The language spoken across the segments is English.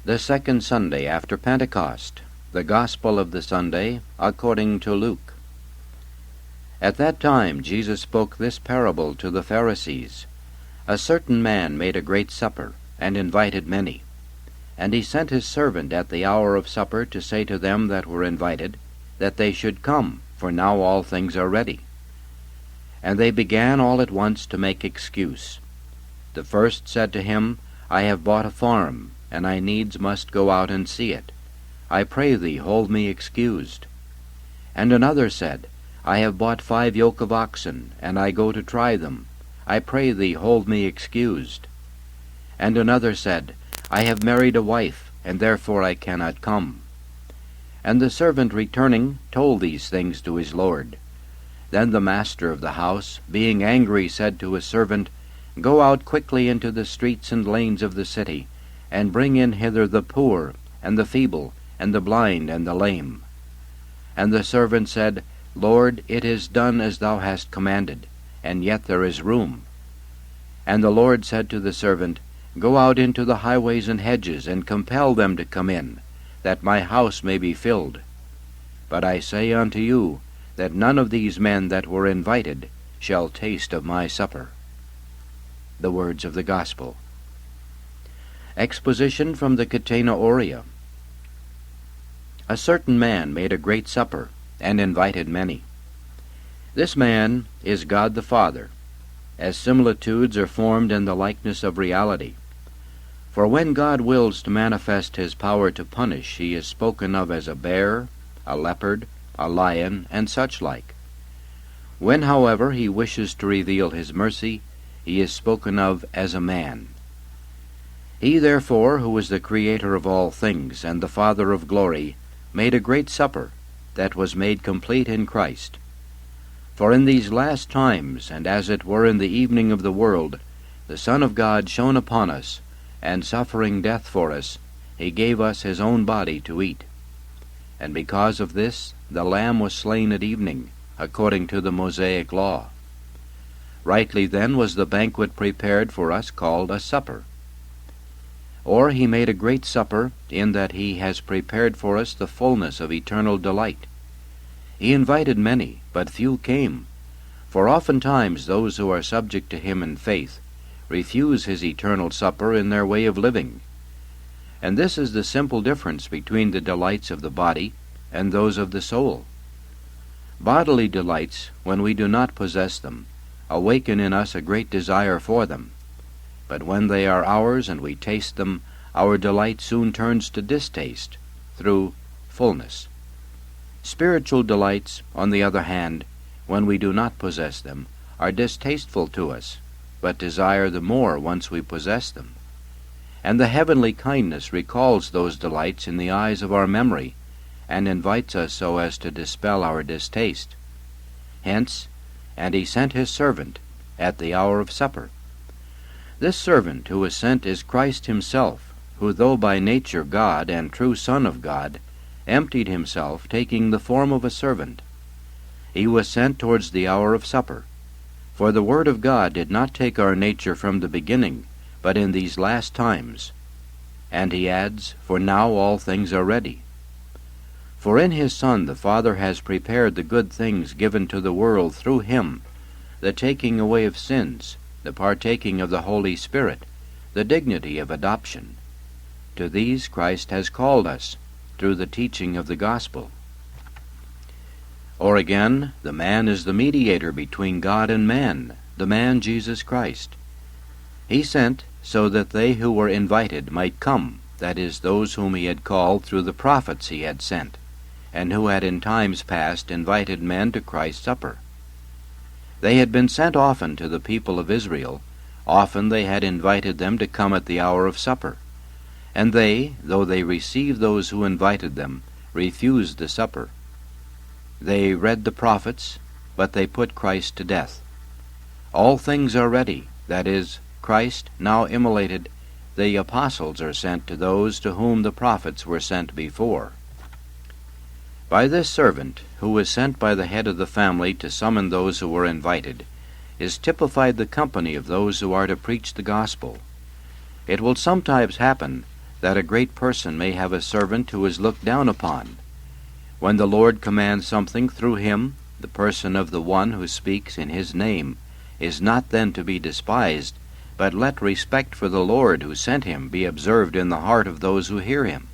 The second Sunday after Pentecost, the Gospel of the Sunday according to Luke. At that time Jesus spoke this parable to the Pharisees. A certain man made a great supper, and invited many. And he sent his servant at the hour of supper to say to them that were invited, that they should come, for now all things are ready. And they began all at once to make excuse. The first said to him, I have bought a farm, and I needs must go out and see it. I pray thee, hold me excused. And another said, I have bought 5 yoke of oxen, and I go to try them. I pray thee, hold me excused. And another said, I have married a wife, and therefore I cannot come. And the servant returning told these things to his lord. Then the master of the house, being angry, said to his servant, Go out quickly into the streets and lanes of the city, and bring in hither the poor, and the feeble, and the blind, and the lame. And the servant said, Lord, it is done as thou hast commanded, and yet there is room. And the Lord said to the servant, Go out into the highways and hedges, and compel them to come in, that my house may be filled. But I say unto you, that none of these men that were invited shall taste of my supper. The words of the Gospel. Exposition from the Catena Aurea. A certain man made a great supper, and invited many. This man is God the Father, as similitudes are formed in the likeness of reality. For when God wills to manifest his power to punish, he is spoken of as a bear, a leopard, a lion, and such like. When, however, he wishes to reveal his mercy, he is spoken of as a man. He, therefore, who is the Creator of all things, and the Father of glory, made a great supper, that was made complete in Christ. For in these last times, and as it were in the evening of the world, the Son of God shone upon us, and suffering death for us, he gave us his own body to eat. And because of this, the Lamb was slain at evening, according to the Mosaic law. Rightly then was the banquet prepared for us called a supper. Or he made a great supper, in that he has prepared for us the fullness of eternal delight. He invited many, but few came. For oftentimes those who are subject to him in faith refuse his eternal supper in their way of living. And this is the simple difference between the delights of the body and those of the soul. Bodily delights, when we do not possess them, awaken in us a great desire for them. But when they are ours and we taste them, our delight soon turns to distaste, through fullness. Spiritual delights, on the other hand, when we do not possess them, are distasteful to us, but desire the more once we possess them. And the heavenly kindness recalls those delights in the eyes of our memory, and invites us so as to dispel our distaste. Hence, and he sent his servant at the hour of supper. This servant who is sent is Christ himself, who, though by nature God and true Son of God, emptied himself, taking the form of a servant. He was sent towards the hour of supper. For the Word of God did not take our nature from the beginning, but in these last times. And he adds, For now all things are ready. For in his Son the Father has prepared the good things given to the world through him, the taking away of sins, the partaking of the Holy Spirit, the dignity of adoption. To these Christ has called us, through the teaching of the gospel. Or again, the man is the mediator between God and man, the man Jesus Christ. He sent so that they who were invited might come, that is, those whom he had called through the prophets he had sent, and who had in times past invited men to Christ's supper. They had been sent often to the people of Israel. Often they had invited them to come at the hour of supper. And they, though they received those who invited them, refused the supper. They read the prophets, but they put Christ to death. All things are ready, that is, Christ now immolated, the apostles are sent to those to whom the prophets were sent before. By this servant, who was sent by the head of the family to summon those who were invited, is typified the company of those who are to preach the gospel. It will sometimes happen that a great person may have a servant who is looked down upon. When the Lord commands something through him, the person of the one who speaks in his name is not then to be despised, but let respect for the Lord who sent him be observed in the heart of those who hear him.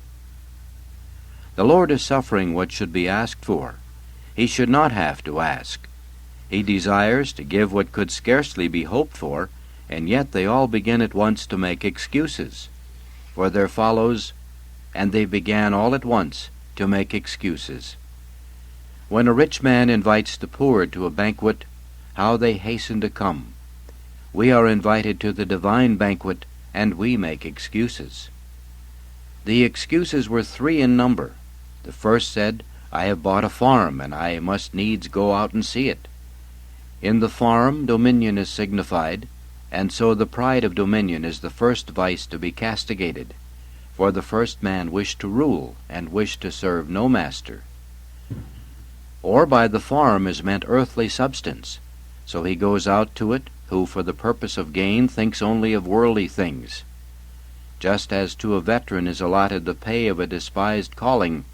The Lord is suffering what should be asked for. He should not have to ask. He desires to give what could scarcely be hoped for, and yet they all begin at once to make excuses. For there follows, and they began all at once to make excuses. When a rich man invites the poor to a banquet, how they hasten to come. We are invited to the divine banquet, and we make excuses. The excuses were 3 in number. The first said, I have bought a farm, and I must needs go out and see it. In the farm dominion is signified, and so the pride of dominion is the first vice to be castigated. For the first man wished to rule, and wished to serve no master. Or by the farm is meant earthly substance. So he goes out to it, who for the purpose of gain thinks only of worldly things. Just as to a veteran is allotted the pay of a despised calling,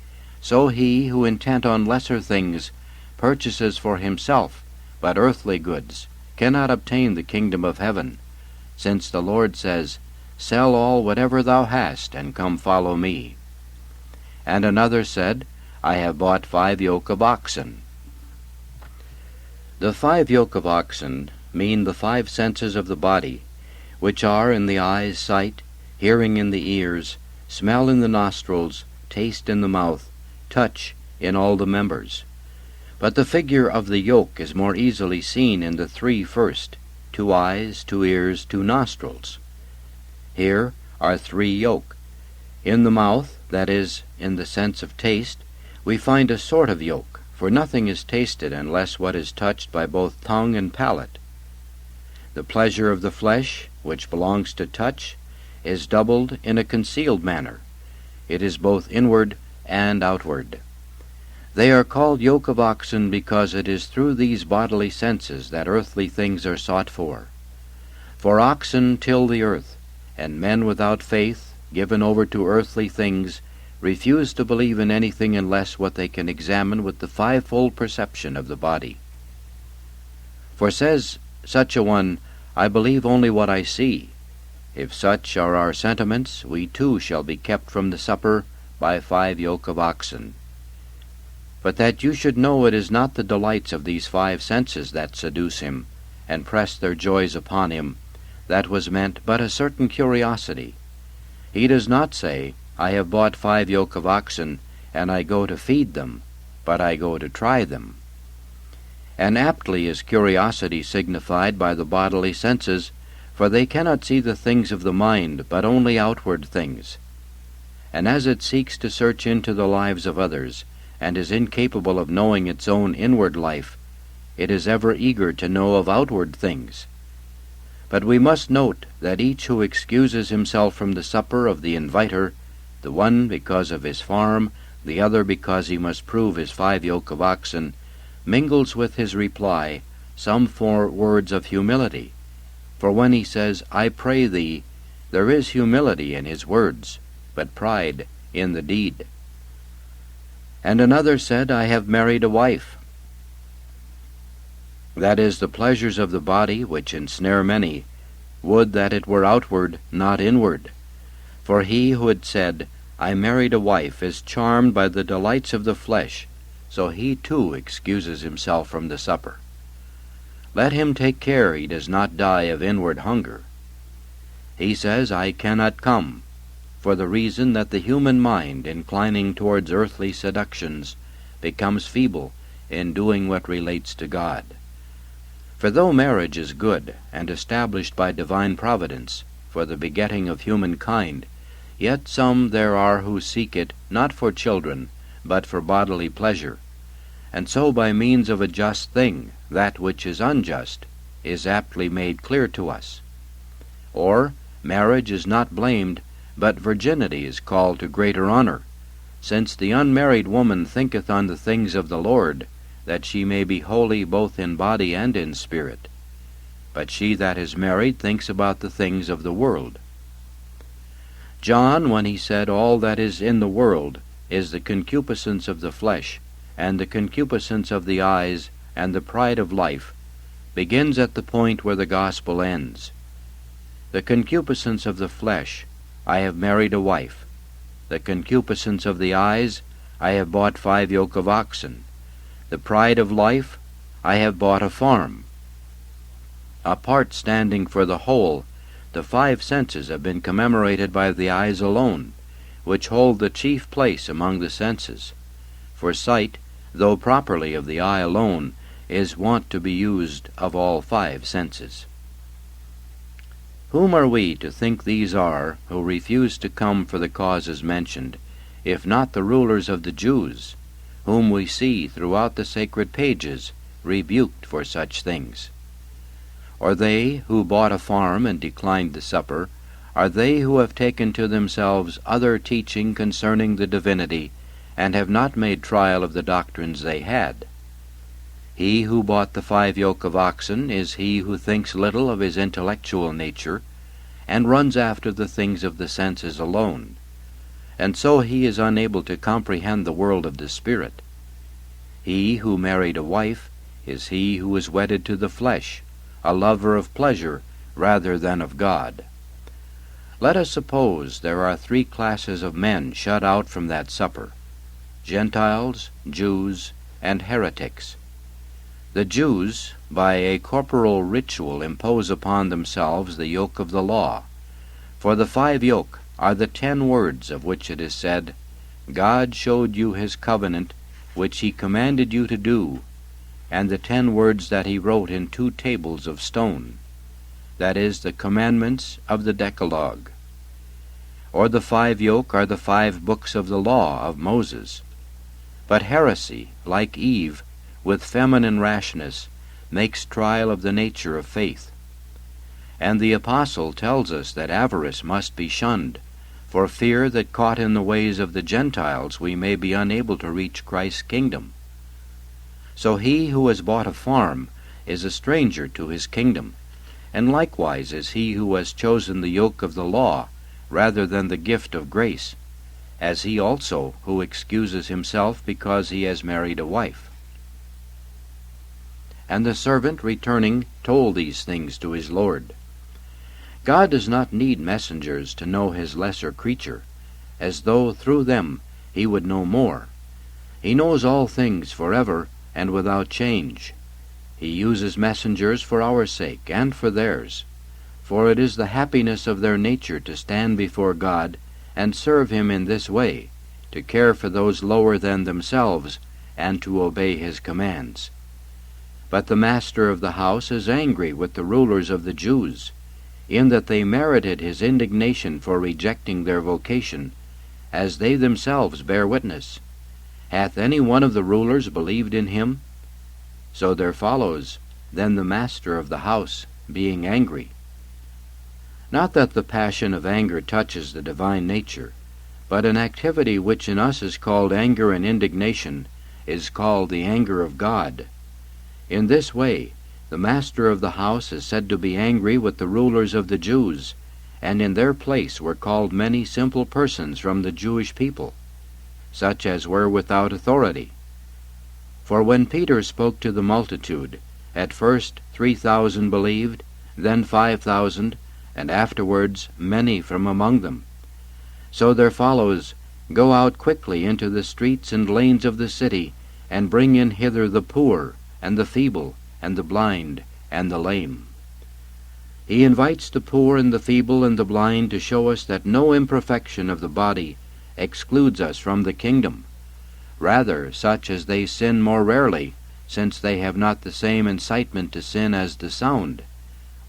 so he who intent on lesser things purchases for himself but earthly goods cannot obtain the kingdom of heaven, since the Lord says, Sell all whatever thou hast, and come follow me. And another said, I have bought 5 yoke of oxen. The 5 yoke of oxen mean the 5 senses of the body, which are in the eyes sight, hearing in the ears, smell in the nostrils, taste in the mouth, touch in all the members. But the figure of the yoke is more easily seen in the 3 first, 2 eyes, 2 ears, 2 nostrils. Here are 3 yoke. In the mouth, that is, in the sense of taste, we find a sort of yoke, for nothing is tasted unless what is touched by both tongue and palate. The pleasure of the flesh, which belongs to touch, is doubled in a concealed manner. It is both inward and outward. They are called yoke of oxen because it is through these bodily senses that earthly things are sought for. For oxen till the earth, and men without faith, given over to earthly things, refuse to believe in anything unless what they can examine with the 5-fold perception of the body. For says such a one, I believe only what I see. If such are our sentiments, we too shall be kept from the supper by 5 yoke of oxen. But that you should know it is not the delights of these 5 senses that seduce him, and press their joys upon him, that was meant but a certain curiosity. He does not say, I have bought 5 yoke of oxen, and I go to feed them, but I go to try them. And aptly is curiosity signified by the bodily senses, for they cannot see the things of the mind, but only outward things. And as it seeks to search into the lives of others, and is incapable of knowing its own inward life, it is ever eager to know of outward things. But we must note that each who excuses himself from the supper of the inviter, the one because of his farm, the other because he must prove his 5 yoke of oxen, mingles with his reply some 4 words of humility. For when he says, I pray thee, there is humility in his words, but pride in the deed. And another said, I have married a wife. That is, the pleasures of the body, which ensnare many, would that it were outward, not inward. For he who had said, I married a wife, is charmed by the delights of the flesh, so he too excuses himself from the supper. Let him take care he does not die of inward hunger. He says, I cannot come, for the reason that the human mind, inclining towards earthly seductions, becomes feeble in doing what relates to God. For though marriage is good, and established by divine providence, for the begetting of humankind, yet some there are who seek it not for children, but for bodily pleasure, and so by means of a just thing, that which is unjust, is aptly made clear to us. Or, marriage is not blamed, but virginity is called to greater honor, since the unmarried woman thinketh on the things of the Lord, that she may be holy both in body and in spirit. But she that is married thinks about the things of the world. John, when he said all that is in the world is the concupiscence of the flesh, and the concupiscence of the eyes, and the pride of life, begins at the point where the gospel ends. The concupiscence of the flesh, I have married a wife. The concupiscence of the eyes, I have bought 5 yoke of oxen. The pride of life, I have bought a farm. A part standing for the whole, the 5 senses have been commemorated by the eyes alone, which hold the chief place among the senses. For sight, though properly of the eye alone, is wont to be used of all 5 senses. Whom are we to think these are who refuse to come for the causes mentioned, if not the rulers of the Jews, whom we see throughout the sacred pages rebuked for such things? Or they who bought a farm and declined the supper, are they who have taken to themselves other teaching concerning the divinity, and have not made trial of the doctrines they had? He who bought the 5 yoke of oxen is he who thinks little of his intellectual nature, and runs after the things of the senses alone, and so he is unable to comprehend the world of the Spirit. He who married a wife is he who is wedded to the flesh, a lover of pleasure rather than of God. Let us suppose there are 3 classes of men shut out from that supper: Gentiles, Jews, and heretics. The Jews, by a corporal ritual, impose upon themselves the yoke of the law. For the 5 yoke are the 10 words of which it is said, God showed you his covenant, which he commanded you to do, and the 10 words that he wrote in 2 tables of stone, that is, the commandments of the Decalogue. Or the 5 yoke are the 5 books of the law of Moses. But heresy, like Eve, with feminine rashness, makes trial of the nature of faith. And the apostle tells us that avarice must be shunned, for fear that caught in the ways of the Gentiles we may be unable to reach Christ's kingdom. So he who has bought a farm is a stranger to his kingdom, and likewise is he who has chosen the yoke of the law rather than the gift of grace, as he also who excuses himself because he has married a wife. And the servant, returning, told these things to his Lord. God does not need messengers to know his lesser creature, as though through them he would know more. He knows all things forever and without change. He uses messengers for our sake and for theirs, for it is the happiness of their nature to stand before God and serve him in this way, to care for those lower than themselves, and to obey his commands. But the master of the house is angry with the rulers of the Jews, in that they merited his indignation for rejecting their vocation, as they themselves bear witness. Hath any one of the rulers believed in him? So there follows then the master of the house being angry. Not that the passion of anger touches the divine nature, but an activity which in us is called anger and indignation is called the anger of God. In this way, the master of the house is said to be angry with the rulers of the Jews, and in their place were called many simple persons from the Jewish people, such as were without authority. For when Peter spoke to the multitude, at first 3,000 believed, then 5,000, and afterwards many from among them. So there follows, Go out quickly into the streets and lanes of the city, and bring in hither the poor, and the feeble, and the blind, and the lame. He invites the poor and the feeble and the blind to show us that no imperfection of the body excludes us from the kingdom. Rather, such as they sin more rarely, since they have not the same incitement to sin as the sound,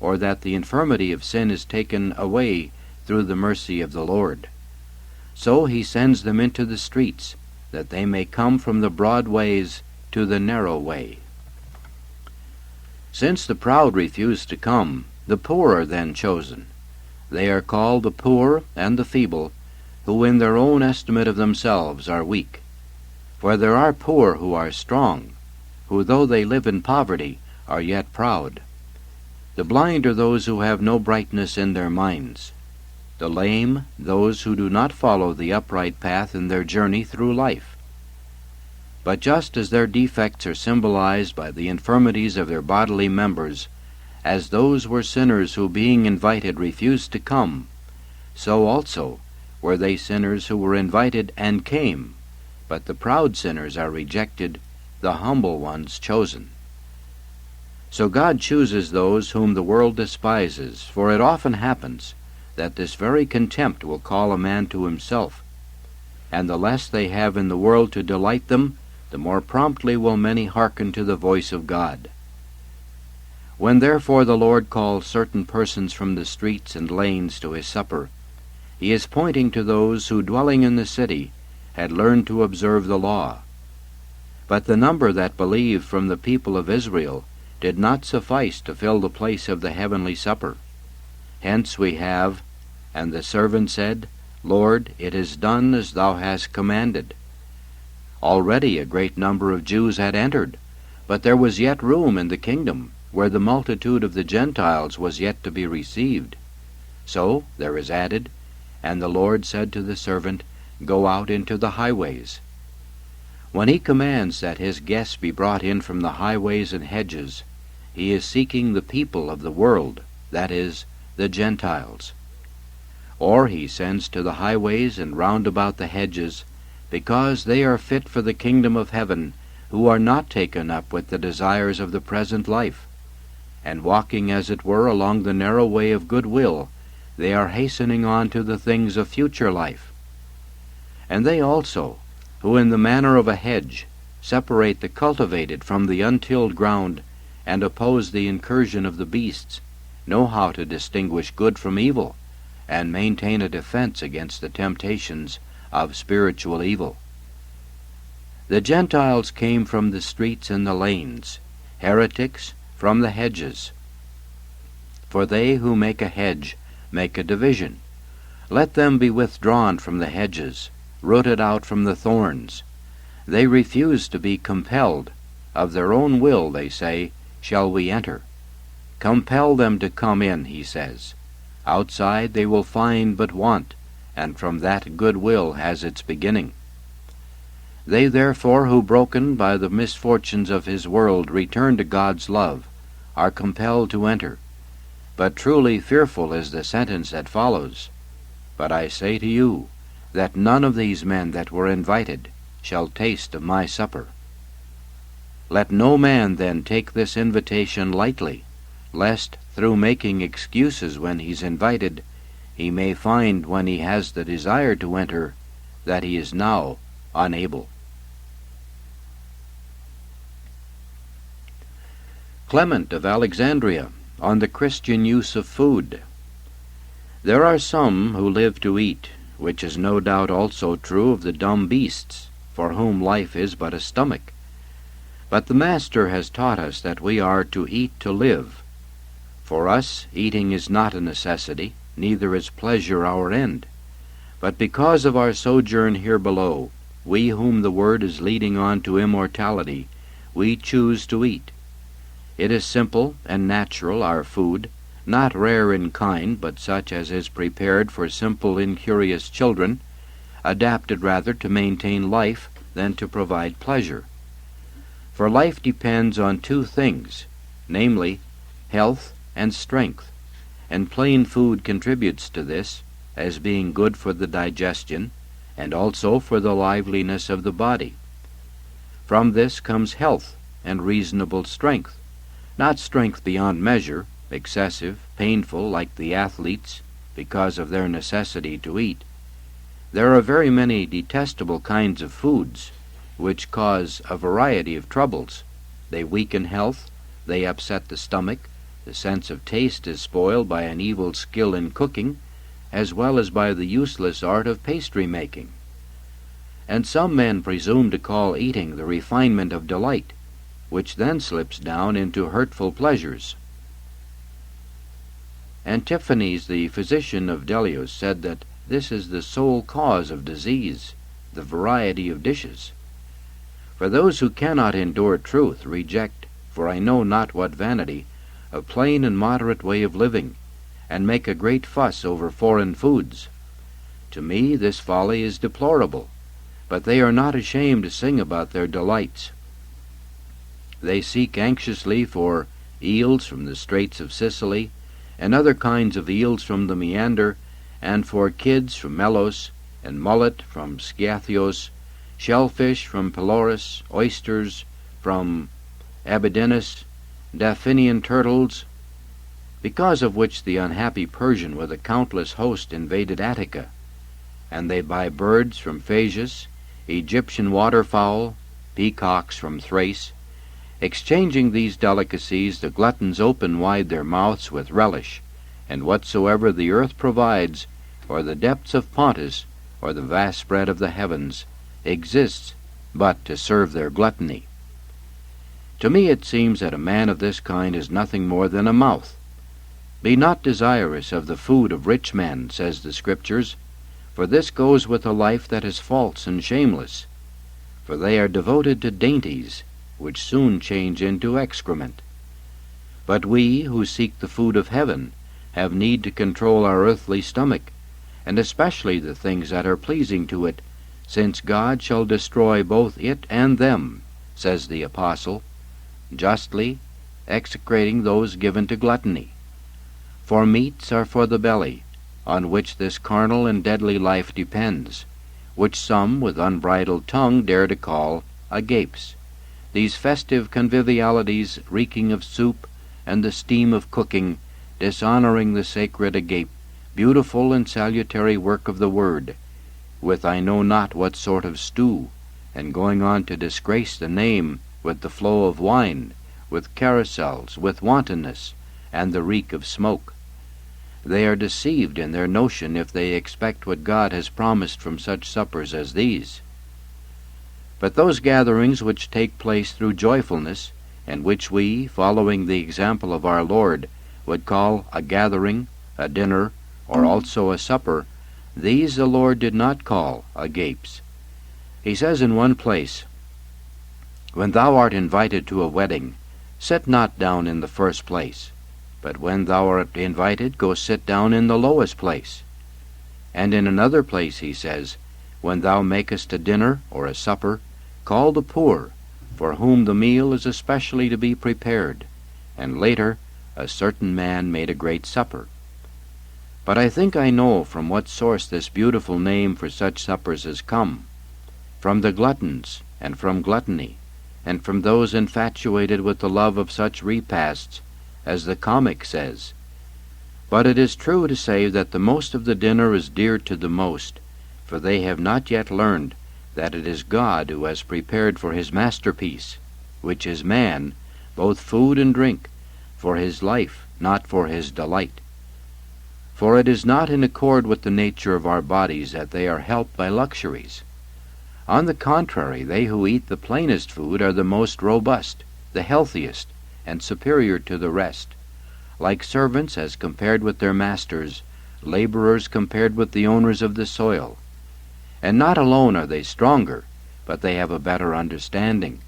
or that the infirmity of sin is taken away through the mercy of the Lord. So he sends them into the streets, that they may come from the broad ways to the narrow way. Since the proud refuse to come, the poor are then chosen. They are called the poor and the feeble, who in their own estimate of themselves are weak. For there are poor who are strong, who though they live in poverty are yet proud. The blind are those who have no brightness in their minds. the lame, those who do not follow the upright path in their journey through life. But just as their defects are symbolized by the infirmities of their bodily members, as those were sinners who, being invited, refused to come, so also were they sinners who were invited and came, but the proud sinners are rejected, the humble ones chosen. So God chooses those whom the world despises, for it often happens that this very contempt will call a man to himself, and the less they have in the world to delight them, the more promptly will many hearken to the voice of God. When therefore the Lord calls certain persons from the streets and lanes to his supper, he is pointing to those who, dwelling in the city, had learned to observe the law. But the number that believed from the people of Israel did not suffice to fill the place of the heavenly supper. Hence we have, "And the servant said, Lord, it is done as thou hast commanded." Already a great number of Jews had entered, but there was yet room in the kingdom, where the multitude of the Gentiles was yet to be received. So there is added, "And the Lord said to the servant, Go out into the highways." When he commands that his guests be brought in from the highways and hedges, he is seeking the people of the world, that is, the Gentiles. Or he sends to the highways and round about the hedges, because they are fit for the kingdom of heaven, who are not taken up with the desires of the present life, and walking as it were along the narrow way of goodwill, they are hastening on to the things of future life. And they also, who in the manner of a hedge separate the cultivated from the untilled ground, and oppose the incursion of the beasts, know how to distinguish good from evil, and maintain a defense against the temptations of spiritual evil. The Gentiles came from the streets and the lanes, heretics from the hedges. For they who make a hedge make a division. Let them be withdrawn from the hedges, rooted out from the thorns. They refuse to be compelled. Of their own will, they say, shall we enter. Compel them to come in, he says. Outside they will find but want, and from that good will has its beginning. They therefore who, broken by the misfortunes of his world, return to God's love, are compelled to enter. But truly fearful is the sentence that follows. But I say to you, that none of these men that were invited shall taste of my supper. Let no man then take this invitation lightly, lest, through making excuses when he's invited, he may find when he has the desire to enter that he is now unable. Clement of Alexandria, on the Christian use of food. There are some who live to eat, which is no doubt also true of the dumb beasts, for whom life is but a stomach. But the Master has taught us that we are to eat to live. For us, eating is not a necessity, neither is pleasure our end. But because of our sojourn here below, we whom the Word is leading on to immortality, we choose to eat. It is simple and natural, our food, not rare in kind, but such as is prepared for simple incurious children, adapted rather to maintain life than to provide pleasure. For life depends on two things, namely, health and strength, and plain food contributes to this, as being good for the digestion, and also for the liveliness of the body. From this comes health and reasonable strength, not strength beyond measure, excessive, painful, like the athletes, because of their necessity to eat. There are very many detestable kinds of foods, which cause a variety of troubles. They weaken health, they upset the stomach, the sense of taste is spoiled by an evil skill in cooking, as well as by the useless art of pastry making. And some men presume to call eating the refinement of delight, which then slips down into hurtful pleasures. Antiphanes, the physician of Delius, said that this is the sole cause of disease, the variety of dishes. For those who cannot endure truth reject, for I know not what vanity, a plain and moderate way of living, and make a great fuss over foreign foods. To me this folly is deplorable, but they are not ashamed to sing about their delights. They seek anxiously for eels from the straits of Sicily, and other kinds of eels from the Meander, and for kids from Melos, and mullet from Sciathios, shellfish from Pelorus, oysters from Abydos, Daphnian turtles, because of which the unhappy Persian with a countless host invaded Attica. And they buy birds from Phasis, Egyptian waterfowl, peacocks from Thrace. Exchanging these delicacies, the gluttons open wide their mouths with relish, and whatsoever the earth provides, or the depths of Pontus, or the vast spread of the heavens, exists but to serve their gluttony. To me it seems that a man of this kind is nothing more than a mouth. Be not desirous of the food of rich men, says the Scriptures, for this goes with a life that is false and shameless. For they are devoted to dainties, which soon change into excrement. But we, who seek the food of heaven, have need to control our earthly stomach, and especially the things that are pleasing to it, since God shall destroy both it and them, says the Apostle, justly execrating those given to gluttony. For meats are for the belly, on which this carnal and deadly life depends, which some with unbridled tongue dare to call agapes. These festive convivialities, reeking of soup and the steam of cooking, dishonoring the sacred agape, beautiful and salutary work of the Word, with I know not what sort of stew, and going on to disgrace the name with the flow of wine, with carousels, with wantonness, and the reek of smoke. They are deceived in their notion if they expect what God has promised from such suppers as these. But those gatherings which take place through joyfulness, and which we, following the example of our Lord, would call a gathering, a dinner, or also a supper, these the Lord did not call agapes. He says in one place, "When thou art invited to a wedding, sit not down in the first place, but when thou art invited, go sit down in the lowest place." And in another place he says, "When thou makest a dinner or a supper, call the poor, for whom the meal is especially to be prepared." And later, "A certain man made a great supper." But I think I know from what source this beautiful name for such suppers has come. From the gluttons, and from gluttony, and from those infatuated with the love of such repasts, as the comic says. But it is true to say that the most of the dinner is dear to the most, for they have not yet learned that it is God who has prepared for his masterpiece, which is man, both food and drink, for his life, not for his delight. For it is not in accord with the nature of our bodies that they are helped by luxuries. On the contrary, they who eat the plainest food are the most robust, the healthiest, and superior to the rest, like servants as compared with their masters, laborers compared with the owners of the soil. And not alone are they stronger, but they have a better understanding,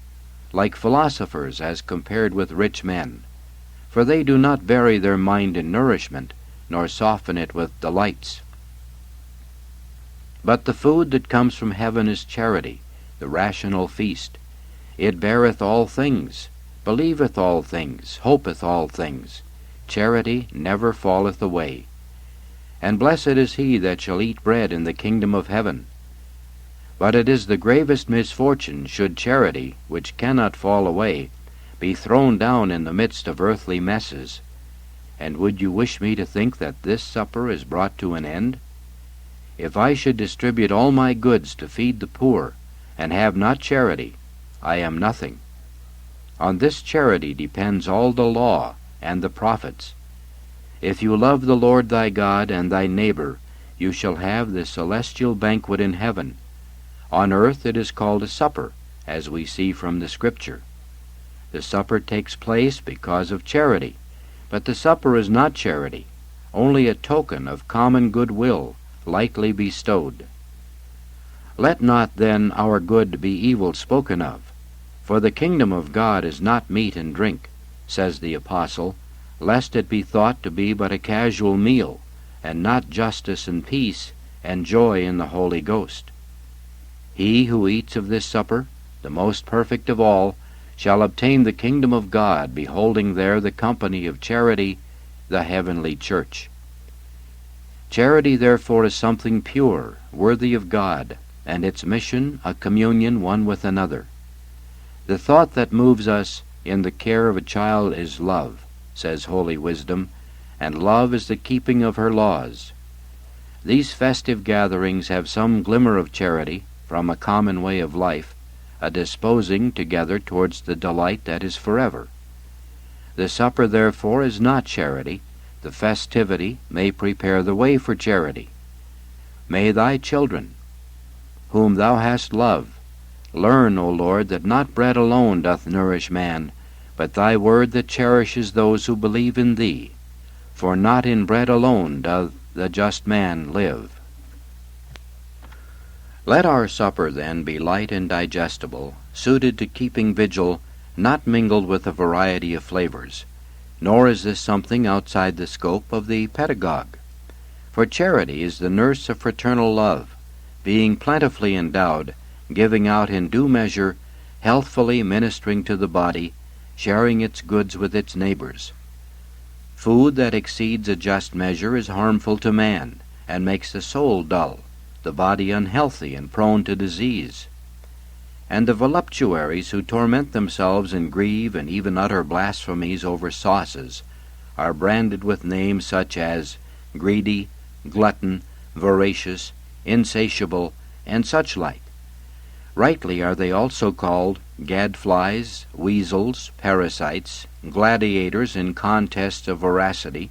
like philosophers as compared with rich men, for they do not vary their mind in nourishment, nor soften it with delights. But the food that comes from heaven is charity, the rational feast. It beareth all things, believeth all things, hopeth all things. Charity never falleth away. And blessed is he that shall eat bread in the kingdom of heaven. But it is the gravest misfortune should charity, which cannot fall away, be thrown down in the midst of earthly messes. And would you wish me to think that this supper is brought to an end? If I should distribute all my goods to feed the poor, and have not charity, I am nothing. On this charity depends all the law and the prophets. If you love the Lord thy God and thy neighbor, you shall have the celestial banquet in heaven. On earth it is called a supper, as we see from the Scripture. The supper takes place because of charity, but the supper is not charity, only a token of common goodwill, lightly bestowed. Let not then our good be evil spoken of, for the kingdom of God is not meat and drink, says the Apostle, lest it be thought to be but a casual meal, and not justice and peace and joy in the Holy Ghost. He who eats of this supper, the most perfect of all, shall obtain the kingdom of God, beholding there the company of charity, the heavenly church. Charity, therefore, is something pure, worthy of God, and its mission a communion one with another. The thought that moves us in the care of a child is love, says Holy Wisdom, and love is the keeping of her laws. These festive gatherings have some glimmer of charity from a common way of life, a disposing together towards the delight that is forever. The supper, therefore, is not charity. The festivity may prepare the way for charity. May thy children, whom thou hast loved, learn, O Lord, that not bread alone doth nourish man, but thy word that cherishes those who believe in thee. For not in bread alone doth the just man live. Let our supper, then, be light and digestible, suited to keeping vigil, not mingled with a variety of flavors. Nor is this something outside the scope of the pedagogue. For charity is the nurse of fraternal love, being plentifully endowed, giving out in due measure, healthfully ministering to the body, sharing its goods with its neighbors. Food that exceeds a just measure is harmful to man, and makes the soul dull, the body unhealthy and prone to disease. And the voluptuaries who torment themselves and grieve and even utter blasphemies over sauces are branded with names such as greedy, glutton, voracious, insatiable, and such like. Rightly are they also called gadflies, weasels, parasites, gladiators in contests of voracity,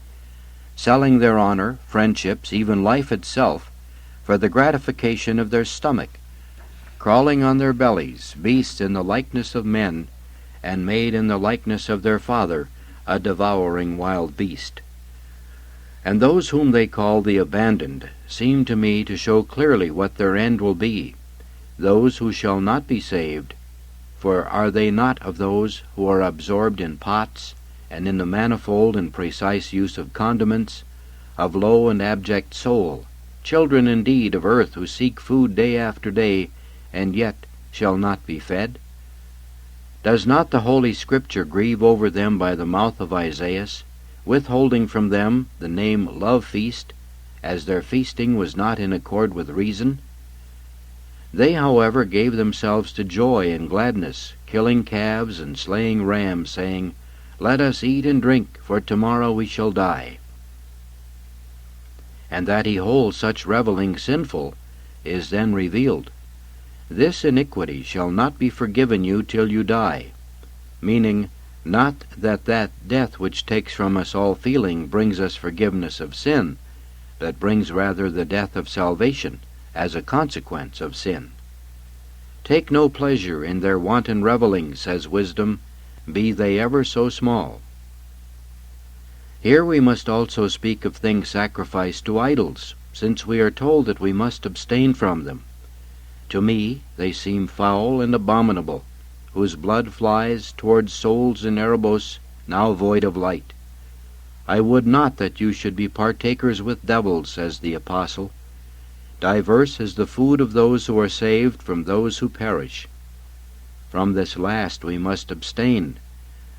selling their honor, friendships, even life itself, for the gratification of their stomach, crawling on their bellies, beasts in the likeness of men, and made in the likeness of their Father, a devouring wild beast. And those whom they call the abandoned seem to me to show clearly what their end will be, those who shall not be saved, for are they not of those who are absorbed in pots, and in the manifold and precise use of condiments, of low and abject soul, children indeed of earth who seek food day after day, and yet shall not be fed? Does not the Holy Scripture grieve over them by the mouth of Isaiah, withholding from them the name love feast, as their feasting was not in accord with reason? They, however, gave themselves to joy and gladness, killing calves and slaying rams, saying, Let us eat and drink, for tomorrow we shall die. And that he holds such revelling sinful is then revealed. This iniquity shall not be forgiven you till you die, meaning not that death which takes from us all feeling brings us forgiveness of sin, but brings rather the death of salvation, as a consequence of sin. Take no pleasure in their wanton revelling, says Wisdom, be they ever so small. Here we must also speak of things sacrificed to idols, since we are told that we must abstain from them. To me they seem foul and abominable, whose blood flies towards souls in Erebos, now void of light. I would not that you should be partakers with devils, says the Apostle. Diverse is the food of those who are saved from those who perish. From this last we must abstain,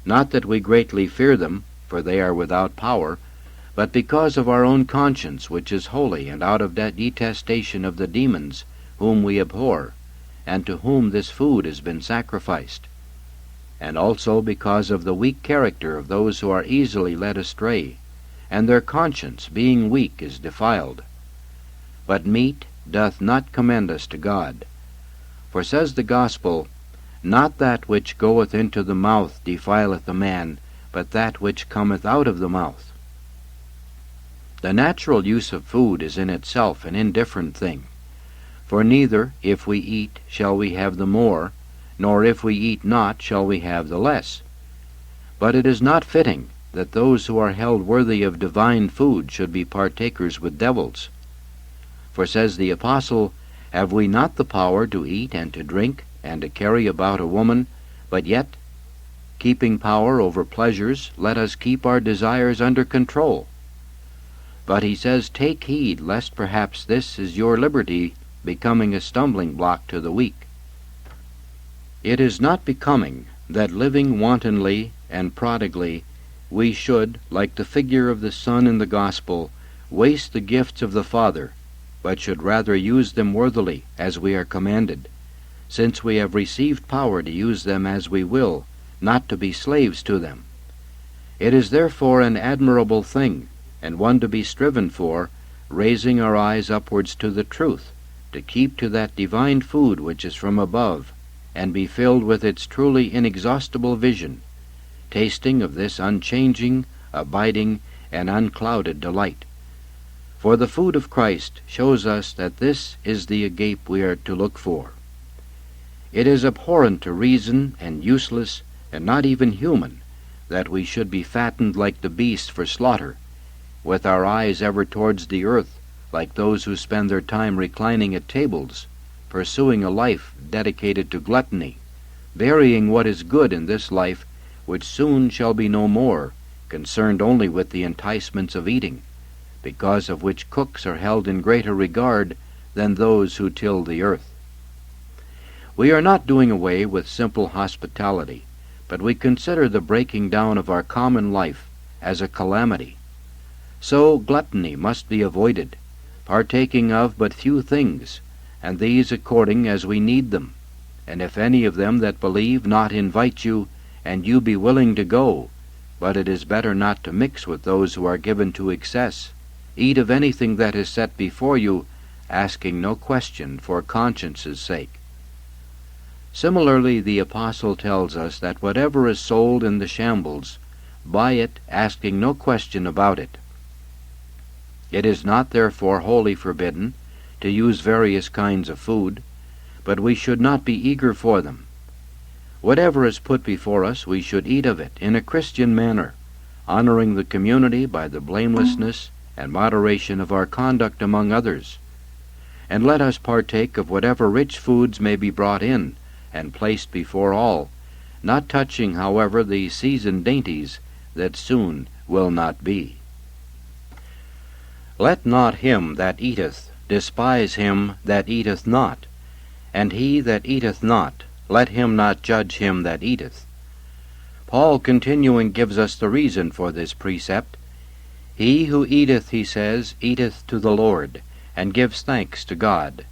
not that we greatly fear them, for they are without power, but because of our own conscience, which is holy, and out of that detestation of the demons, whom we abhor, and to whom this food has been sacrificed, and also because of the weak character of those who are easily led astray, and their conscience, being weak, is defiled. But meat doth not commend us to God. For says the Gospel, Not that which goeth into the mouth defileth a man, but that which cometh out of the mouth. The natural use of food is in itself an indifferent thing. For neither, if we eat, shall we have the more, nor if we eat not, shall we have the less. But it is not fitting that those who are held worthy of divine food should be partakers with devils. For says the Apostle, Have we not the power to eat and to drink, and to carry about a woman, but yet keeping power over pleasures, let us keep our desires under control. But he says, take heed, lest perhaps this is your liberty becoming a stumbling block to the weak. It is not becoming that living wantonly and prodigally we should, like the figure of the Son in the Gospel, waste the gifts of the Father, but should rather use them worthily, as we are commanded, since we have received power to use them as we will, not to be slaves to them. It is therefore an admirable thing, and one to be striven for, raising our eyes upwards to the truth, to keep to that divine food which is from above, and be filled with its truly inexhaustible vision, tasting of this unchanging, abiding, and unclouded delight. For the food of Christ shows us that this is the agape we are to look for. It is abhorrent to reason, and useless, and not even human, that we should be fattened like the beasts for slaughter, with our eyes ever towards the earth, like those who spend their time reclining at tables, pursuing a life dedicated to gluttony, burying what is good in this life, which soon shall be no more, concerned only with the enticements of eating, because of which cooks are held in greater regard than those who till the earth. We are not doing away with simple hospitality, but we consider the breaking down of our common life as a calamity. So gluttony must be avoided, partaking of but few things, and these according as we need them. And if any of them that believe not invite you, and you be willing to go, but it is better not to mix with those who are given to excess, eat of anything that is set before you, asking no question for conscience's sake. Similarly, the Apostle tells us that whatever is sold in the shambles, buy it, asking no question about it. It is not therefore wholly forbidden to use various kinds of food, but we should not be eager for them. Whatever is put before us, we should eat of it in a Christian manner, honoring the community by the blamelessness and moderation of our conduct among others. And let us partake of whatever rich foods may be brought in, and placed before all, not touching, however, the seasoned dainties that soon will not be. Let not him that eateth despise him that eateth not, and he that eateth not, let him not judge him that eateth. Paul, continuing, gives us the reason for this precept. He who eateth, he says, eateth to the Lord, and gives thanks to God.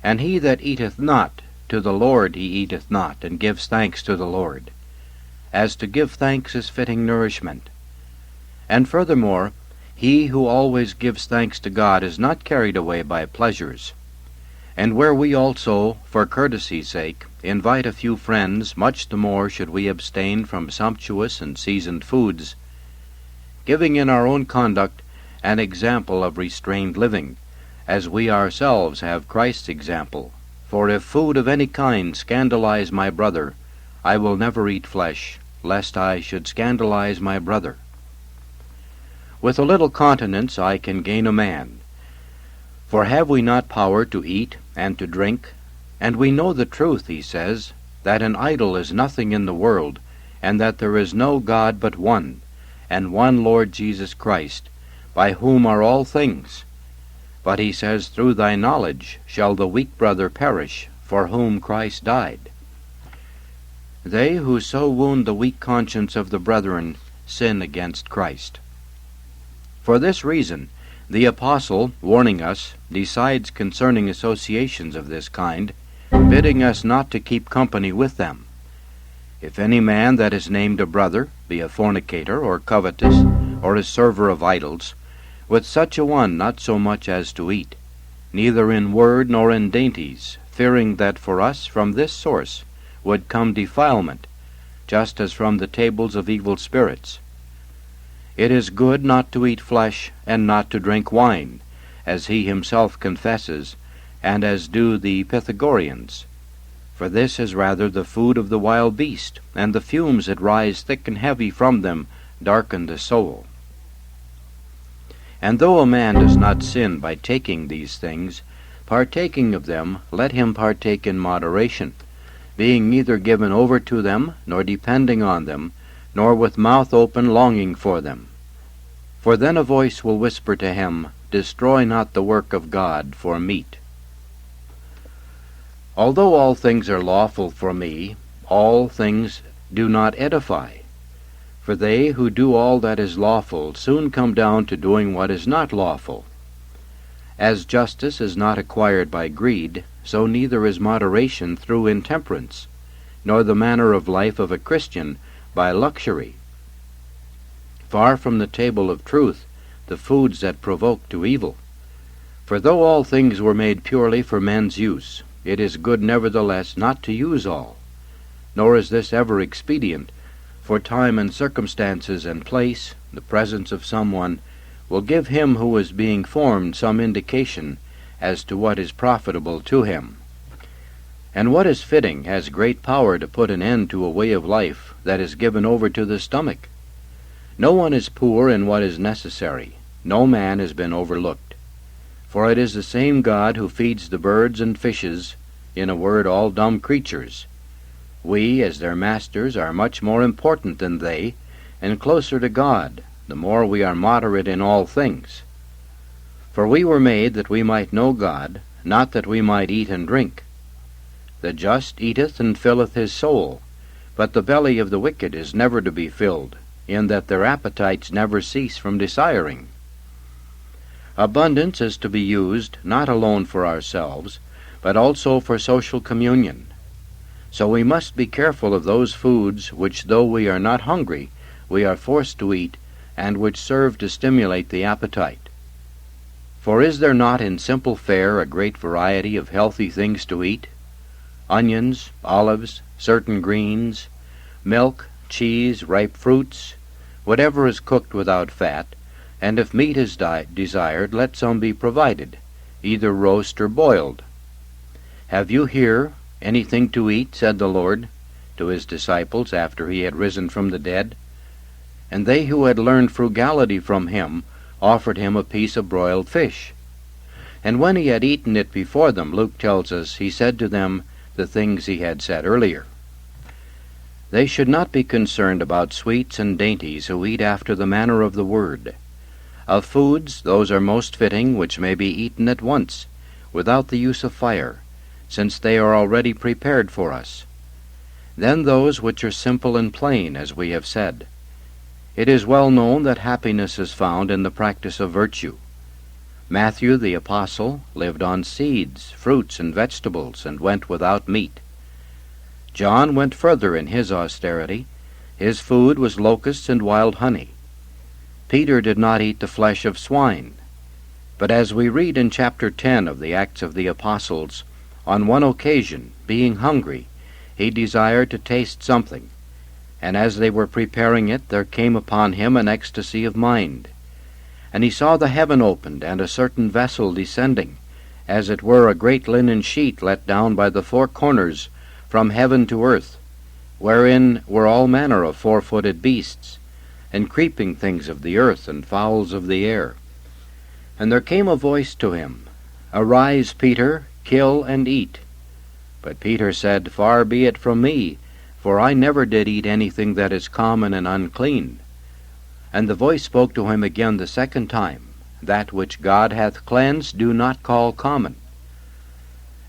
And he that eateth not, to the Lord he eateth not, and gives thanks to the Lord, as to give thanks is fitting nourishment. And furthermore, he who always gives thanks to God is not carried away by pleasures. And where we also, for courtesy's sake, invite a few friends, much the more should we abstain from sumptuous and seasoned foods, giving in our own conduct an example of restrained living, as we ourselves have Christ's example. For if food of any kind scandalize my brother, I will never eat flesh, lest I should scandalize my brother. With a little continence I can gain a man. For have we not power to eat and to drink? And we know the truth, he says, that an idol is nothing in the world, and that there is no God but one, and one Lord Jesus Christ, by whom are all things. But he says, through thy knowledge shall the weak brother perish, for whom Christ died. They who so wound the weak conscience of the brethren sin against Christ. For this reason, the Apostle, warning us, decides concerning associations of this kind, bidding us not to keep company with them. If any man that is named a brother be a fornicator, or covetous, or a server of idols, with such a one not so much as to eat, neither in word nor in dainties, fearing that for us from this source would come defilement, just as from the tables of evil spirits. It is good not to eat flesh, and not to drink wine, as he himself confesses, and as do the Pythagoreans. For this is rather the food of the wild beast, and the fumes that rise thick and heavy from them darken the soul. And though a man does not sin by taking these things, partaking of them let him partake in moderation, being neither given over to them, nor depending on them, nor with mouth open longing for them. For then a voice will whisper to him, Destroy not the work of God for meat. Although all things are lawful for me, all things do not edify. For they who do all that is lawful soon come down to doing what is not lawful. As justice is not acquired by greed, so neither is moderation through intemperance, nor the manner of life of a Christian by luxury. Far from the table of truth the foods that provoke to evil. For though all things were made purely for men's use, it is good nevertheless not to use all. Nor is this ever expedient, for time and circumstances and place, the presence of someone, will give him who is being formed some indication as to what is profitable to him. And what is fitting has great power to put an end to a way of life that is given over to the stomach. No one is poor in what is necessary. No man has been overlooked. For it is the same God who feeds the birds and fishes, in a word, all dumb creatures. We, as their masters, are much more important than they, and closer to God, the more we are moderate in all things. For we were made that we might know God, not that we might eat and drink. The just eateth and filleth his soul, but the belly of the wicked is never to be filled, in that their appetites never cease from desiring. Abundance is to be used not alone for ourselves, but also for social communion. So we must be careful of those foods which, though we are not hungry, we are forced to eat, and which serve to stimulate the appetite. For is there not in simple fare a great variety of healthy things to eat? Onions, olives, certain greens, milk, cheese, ripe fruits, whatever is cooked without fat, and if meat is desired, let some be provided, either roast or boiled. Have you here anything to eat, said the Lord to his disciples after he had risen from the dead? And they who had learned frugality from him offered him a piece of broiled fish. And when he had eaten it before them, Luke tells us, he said to them the things he had said earlier. They should not be concerned about sweets and dainties who eat after the manner of the word. Of foods, those are most fitting which may be eaten at once, without the use of fire, since they are already prepared for us. Then those which are simple and plain, as we have said. It is well known that happiness is found in the practice of virtue. Matthew the Apostle lived on seeds, fruits, and vegetables, and went without meat. John went further in his austerity. His food was locusts and wild honey. Peter did not eat the flesh of swine. But as we read in chapter 10 of the Acts of the Apostles, on one occasion, being hungry, he desired to taste something, and as they were preparing it, there came upon him an ecstasy of mind. And he saw the heaven opened, and a certain vessel descending, as it were a great linen sheet let down by the four corners from heaven to earth, wherein were all manner of four-footed beasts, and creeping things of the earth, and fowls of the air. And there came a voice to him, Arise, Peter, kill and eat. But Peter said, Far be it from me, for I never did eat anything that is common and unclean. And the voice spoke to him again the second time, That which God hath cleansed do not call common.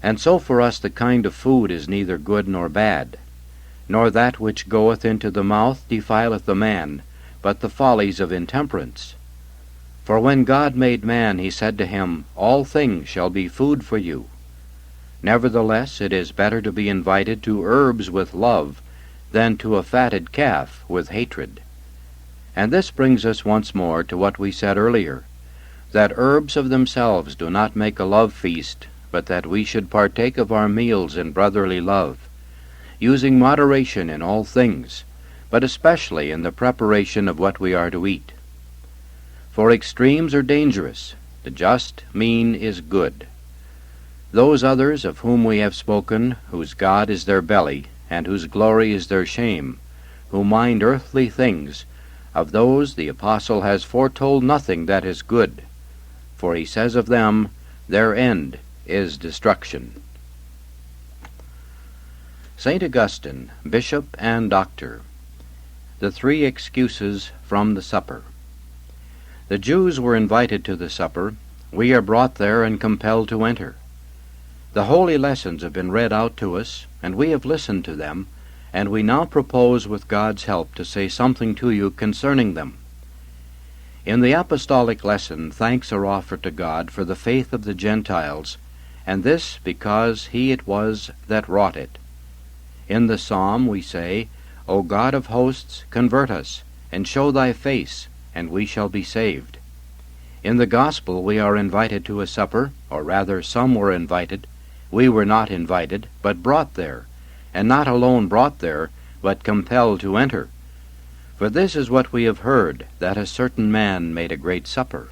And so for us the kind of food is neither good nor bad, nor that which goeth into the mouth defileth a man, but the follies of intemperance. For when God made man, he said to him, All things shall be food for you. Nevertheless, it is better to be invited to herbs with love than to a fatted calf with hatred. And this brings us once more to what we said earlier, that herbs of themselves do not make a love feast, but that we should partake of our meals in brotherly love, using moderation in all things, but especially in the preparation of what we are to eat. For extremes are dangerous, the just mean is good. Those others of whom we have spoken, whose God is their belly, and whose glory is their shame, who mind earthly things, of those the Apostle has foretold nothing that is good, for he says of them, Their end is destruction. St. Augustine, Bishop and Doctor. The Three Excuses from the Supper. The Jews were invited to the supper. We are brought there and compelled to enter. The holy lessons have been read out to us, and we have listened to them, and we now propose with God's help to say something to you concerning them. In the apostolic lesson, thanks are offered to God for the faith of the Gentiles, and this because He it was that wrought it. In the psalm we say, O God of hosts, convert us, and show thy face, and we shall be saved. In the gospel we are invited to a supper, or rather some were invited. We were not invited, but brought there, and not alone brought there, but compelled to enter. For this is what we have heard, that a certain man made a great supper.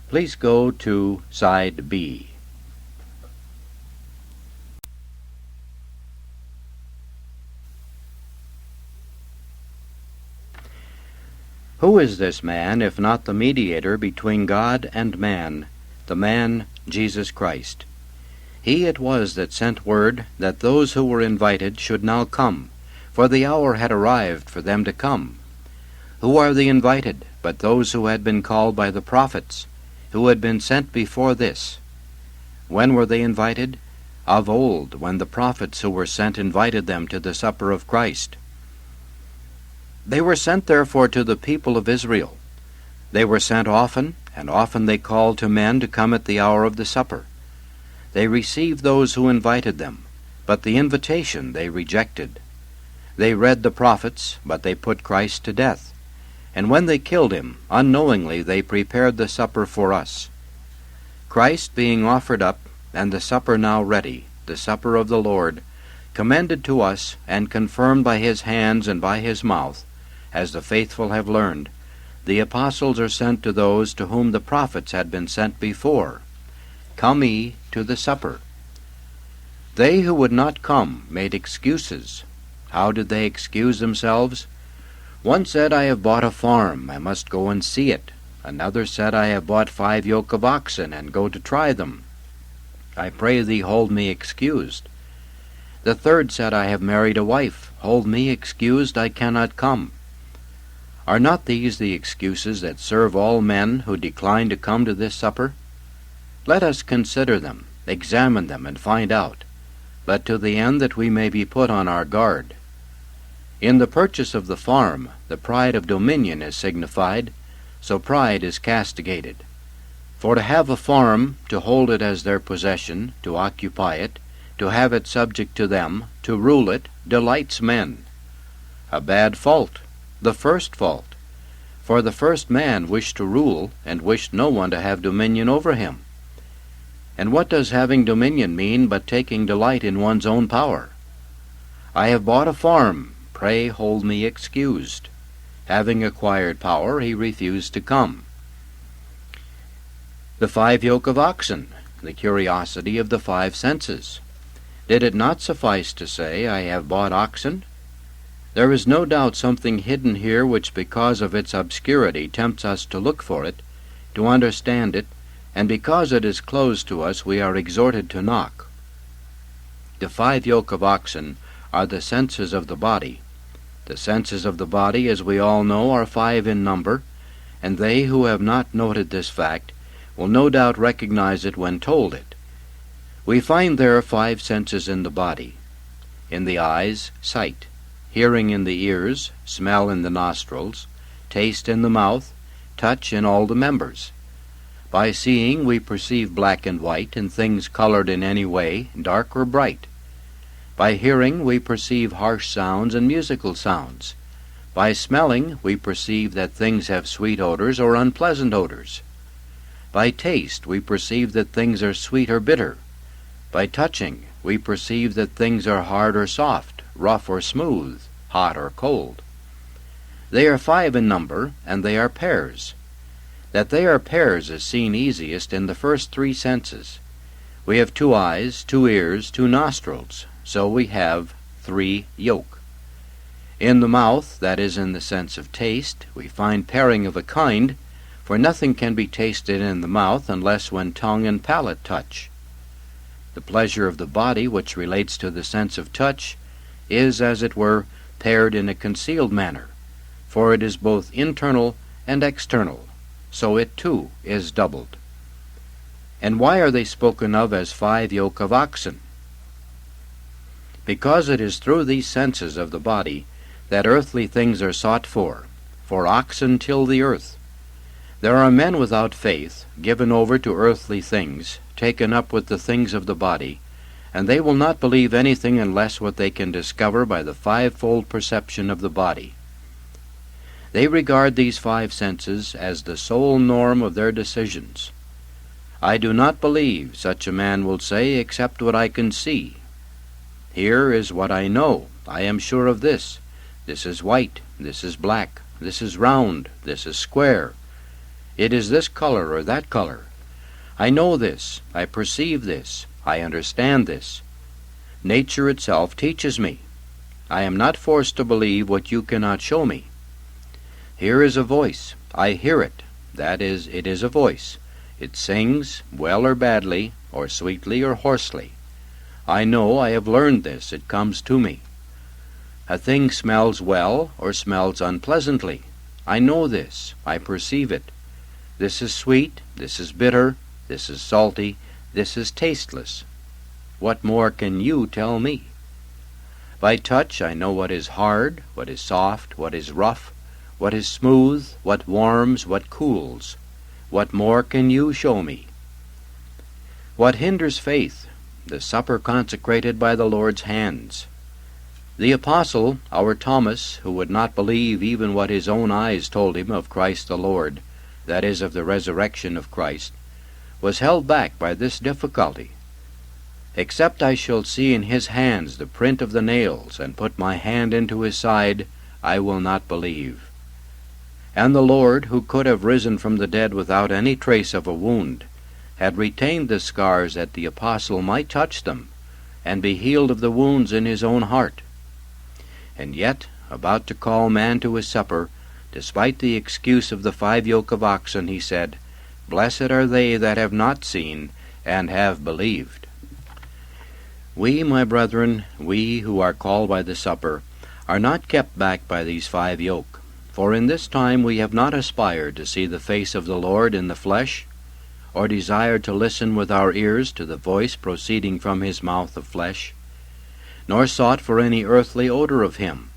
Please go to side B. Who is this man, if not the mediator between God and man, the man Jesus Christ? He it was that sent word that those who were invited should now come, for the hour had arrived for them to come. Who are the invited, but those who had been called by the prophets, who had been sent before this? When were they invited? Of old, when the prophets who were sent invited them to the supper of Christ. They were sent therefore to the people of Israel. They were sent often, and often they called to men to come at the hour of the supper. They received those who invited them, but the invitation they rejected. They read the prophets, but they put Christ to death. And when they killed him, unknowingly they prepared the supper for us. Christ being offered up, and the supper now ready, the supper of the Lord, commended to us and confirmed by his hands and by his mouth, as the faithful have learned, the apostles are sent to those to whom the prophets had been sent before. Come ye to the supper. They who would not come made excuses. How did they excuse themselves? One said, I have bought a farm, I must go and see it. Another said, I have bought 5 yoke of oxen, and go to try them. I pray thee, hold me excused. The third said, I have married a wife, hold me excused, I cannot come. Are not these the excuses that serve all men who decline to come to this supper? Let us consider them, examine them, and find out, but to the end that we may be put on our guard. In the purchase of the farm, the pride of dominion is signified, so pride is castigated. For to have a farm, to hold it as their possession, to occupy it, to have it subject to them, to rule it, delights men. A bad fault, the first fault. For the first man wished to rule, and wished no one to have dominion over him. And what does having dominion mean but taking delight in one's own power? I have bought a farm, pray hold me excused. Having acquired power, he refused to come. The 5 yoke of oxen, the curiosity of the 5 senses. Did it not suffice to say, I have bought oxen? There is no doubt something hidden here which because of its obscurity tempts us to look for it, to understand it, and because it is closed to us we are exhorted to knock. The 5 yoke of oxen are the senses of the body. The senses of the body, as we all know, are 5 in number, and they who have not noted this fact will no doubt recognize it when told it. We find there 5 senses in the body. In the eyes, sight; hearing in the ears; smell in the nostrils; taste in the mouth; touch in all the members. By seeing we perceive black and white, and things colored in any way, dark or bright. By hearing we perceive harsh sounds and musical sounds. By smelling we perceive that things have sweet odors or unpleasant odors. By taste we perceive that things are sweet or bitter. By touching we perceive that things are hard or soft, rough or smooth, hot or cold. They are 5 in number, and they are pairs. That they are pairs is seen easiest in the first 3 senses. We have 2 eyes, 2 ears, 2 nostrils, so we have 3 yoke. In the mouth, that is in the sense of taste, we find pairing of a kind, for nothing can be tasted in the mouth unless when tongue and palate touch. The pleasure of the body, which relates to the sense of touch, is, as it were, paired in a concealed manner, for it is both internal and external, so it too is doubled. And why are they spoken of as 5 yoke of oxen? Because it is through these senses of the body that earthly things are sought for oxen till the earth. There are men without faith, given over to earthly things, taken up with the things of the body, and they will not believe anything unless what they can discover by the 5-fold perception of the body. They regard these 5 senses as the sole norm of their decisions. I do not believe, such a man will say, except what I can see. Here is what I know. I am sure of this. This is white. This is black. This is round. This is square. It is this color or that color. I know this. I perceive this. I understand this. Nature itself teaches me. I am not forced to believe what you cannot show me. Here is a voice. I hear it. That is, it is a voice. It sings, well or badly, or sweetly or hoarsely. I know, I have learned this. It comes to me. A thing smells well or smells unpleasantly. I know this. I perceive it. This is sweet. This is bitter. This is salty. This is tasteless. What more can you tell me? By touch I know what is hard, what is soft, what is rough, what is smooth, what warms, what cools. What more can you show me? What hinders faith? The supper consecrated by the Lord's hands. The apostle, our Thomas, who would not believe even what his own eyes told him of Christ the Lord, that is, of the resurrection of Christ, was held back by this difficulty. Except I shall see in his hands the print of the nails, and put my hand into his side, I will not believe. And the Lord, who could have risen from the dead without any trace of a wound, had retained the scars that the apostle might touch them, and be healed of the wounds in his own heart. And yet, about to call man to his supper, despite the excuse of the 5 yoke of oxen, he said, Blessed are they that have not seen, and have believed. We, my brethren, we who are called by the supper, are not kept back by these 5 yoke, for in this time we have not aspired to see the face of the Lord in the flesh, or desired to listen with our ears to the voice proceeding from his mouth of flesh, nor sought for any earthly odor of him.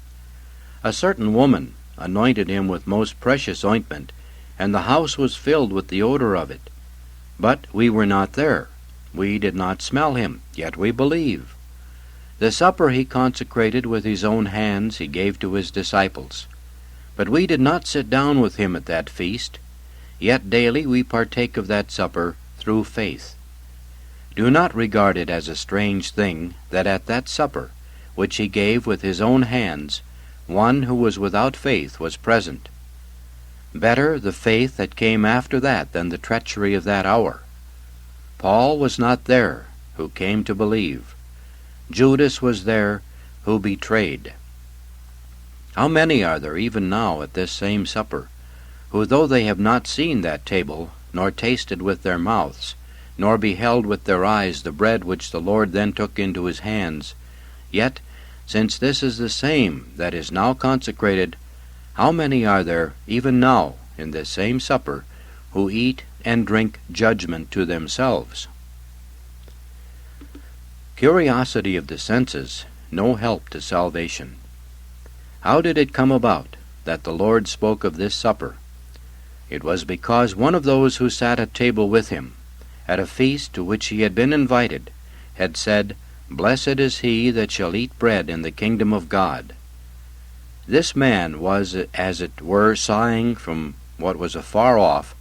A certain woman anointed him with most precious ointment, and the house was filled with the odor of it. But we were not there. We did not smell him, yet we believe. The supper he consecrated with his own hands he gave to his disciples. But we did not sit down with him at that feast, yet daily we partake of that supper through faith. Do not regard it as a strange thing that at that supper, which he gave with his own hands, one who was without faith was present. Better the faith that came after that than the treachery of that hour. Paul was not there, who came to believe. Judas was there, who betrayed. How many are there even now at this same supper, who, though they have not seen that table, nor tasted with their mouths, nor beheld with their eyes the bread which the Lord then took into his hands, yet, since this is the same that is now consecrated, how many are there, even now, in this same supper, who eat and drink judgment to themselves? Curiosity of the senses, no help to salvation. How did it come about that the Lord spoke of this supper? It was because one of those who sat at table with him, at a feast to which he had been invited, had said, Blessed is he that shall eat bread in the kingdom of God. This man was, as it were, sighing from what was afar off,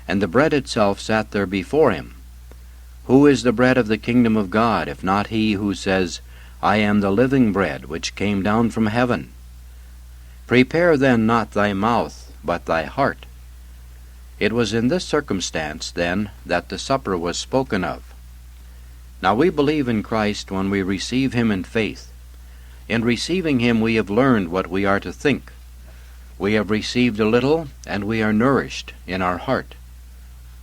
and the bread itself sat there before him. Who is the bread of the kingdom of God, if not he who says, I am the living bread which came down from heaven? Prepare then not thy mouth, but thy heart. It was in this circumstance, then, that the supper was spoken of. Now we believe in Christ when we receive him in faith. In receiving him we have learned what we are to think. We have received a little, and we are nourished in our heart.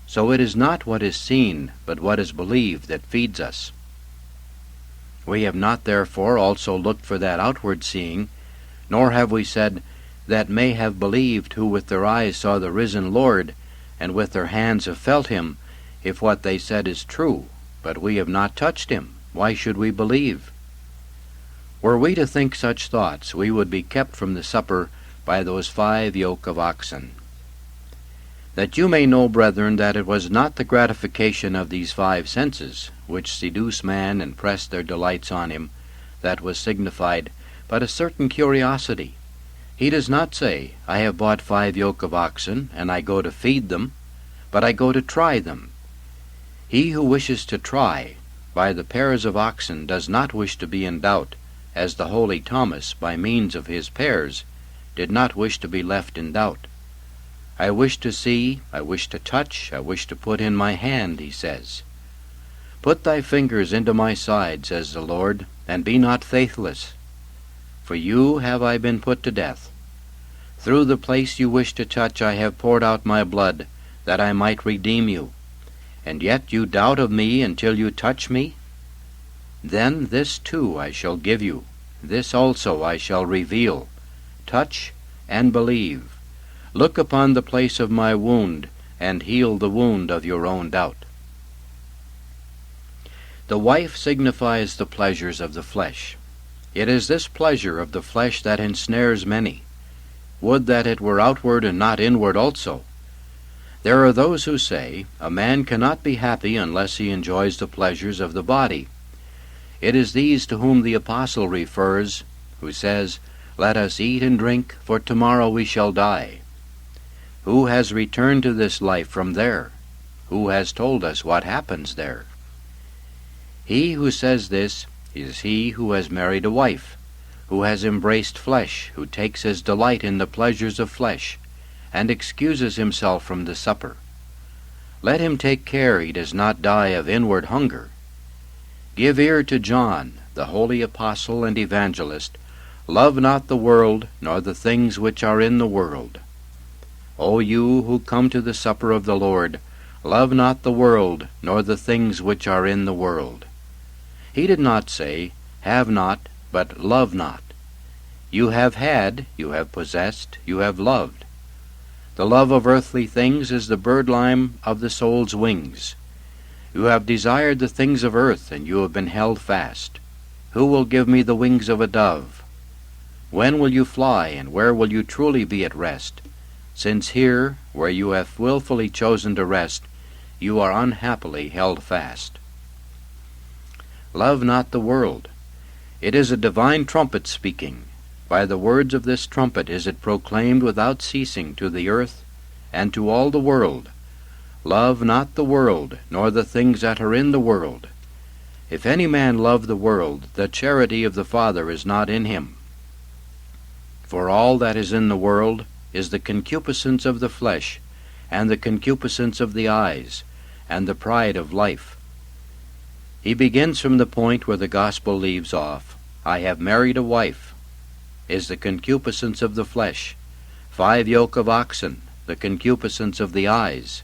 So it is not what is seen, but what is believed that feeds us. We have not therefore also looked for that outward seeing, nor have we said, that may have believed who with their eyes saw the risen Lord, and with their hands have felt him, if what they said is true, but we have not touched him. Why should we believe? Were we to think such thoughts, we would be kept from the supper by those 5 yoke of oxen. That you may know, brethren, that it was not the gratification of these 5 senses, which seduce man and press their delights on him, that was signified, but a certain curiosity. He does not say, I have bought 5 yoke of oxen, and I go to feed them, but I go to try them. He who wishes to try by the pairs of oxen does not wish to be in doubt, as the holy Thomas, by means of his pairs, did not wish to be left in doubt. I wish to see, I wish to touch, I wish to put in my hand, he says. Put thy fingers into my side, says the Lord, and be not faithless. For you have I been put to death. Through the place you wish to touch I have poured out my blood, that I might redeem you. And yet you doubt of me until you touch me? Then this too I shall give you, this also I shall reveal. Touch and believe. Look upon the place of my wound, and heal the wound of your own doubt. The wife signifies the pleasures of the flesh. It is this pleasure of the flesh that ensnares many. Would that it were outward and not inward also. There are those who say, a man cannot be happy unless he enjoys the pleasures of the body. It is these to whom the apostle refers, who says, Let us eat and drink, for tomorrow we shall die. Who has returned to this life from there? Who has told us what happens there? He who says this is he who has married a wife, who has embraced flesh, who takes his delight in the pleasures of flesh, and excuses himself from the supper. Let him take care he does not die of inward hunger. Give ear to John, the holy apostle and evangelist. Love not the world, nor the things which are in the world. O you who come to the supper of the Lord, love not the world, nor the things which are in the world. He did not say, have not, but love not. You have had, you have possessed, you have loved. The love of earthly things is the birdlime of the soul's wings. You have desired the things of earth, and you have been held fast. Who will give me the wings of a dove? When will you fly, and where will you truly be at rest? Since here, where you have willfully chosen to rest, you are unhappily held fast. Love not the world. It is a divine trumpet speaking. By the words of this trumpet is it proclaimed without ceasing to the earth and to all the world. Love not the world, nor the things that are in the world. If any man love the world, the charity of the Father is not in him. For all that is in the world is the concupiscence of the flesh, and the concupiscence of the eyes, and the pride of life. He begins from the point where the gospel leaves off. I have married a wife, is the concupiscence of the flesh. 5 yoke of oxen, the concupiscence of the eyes.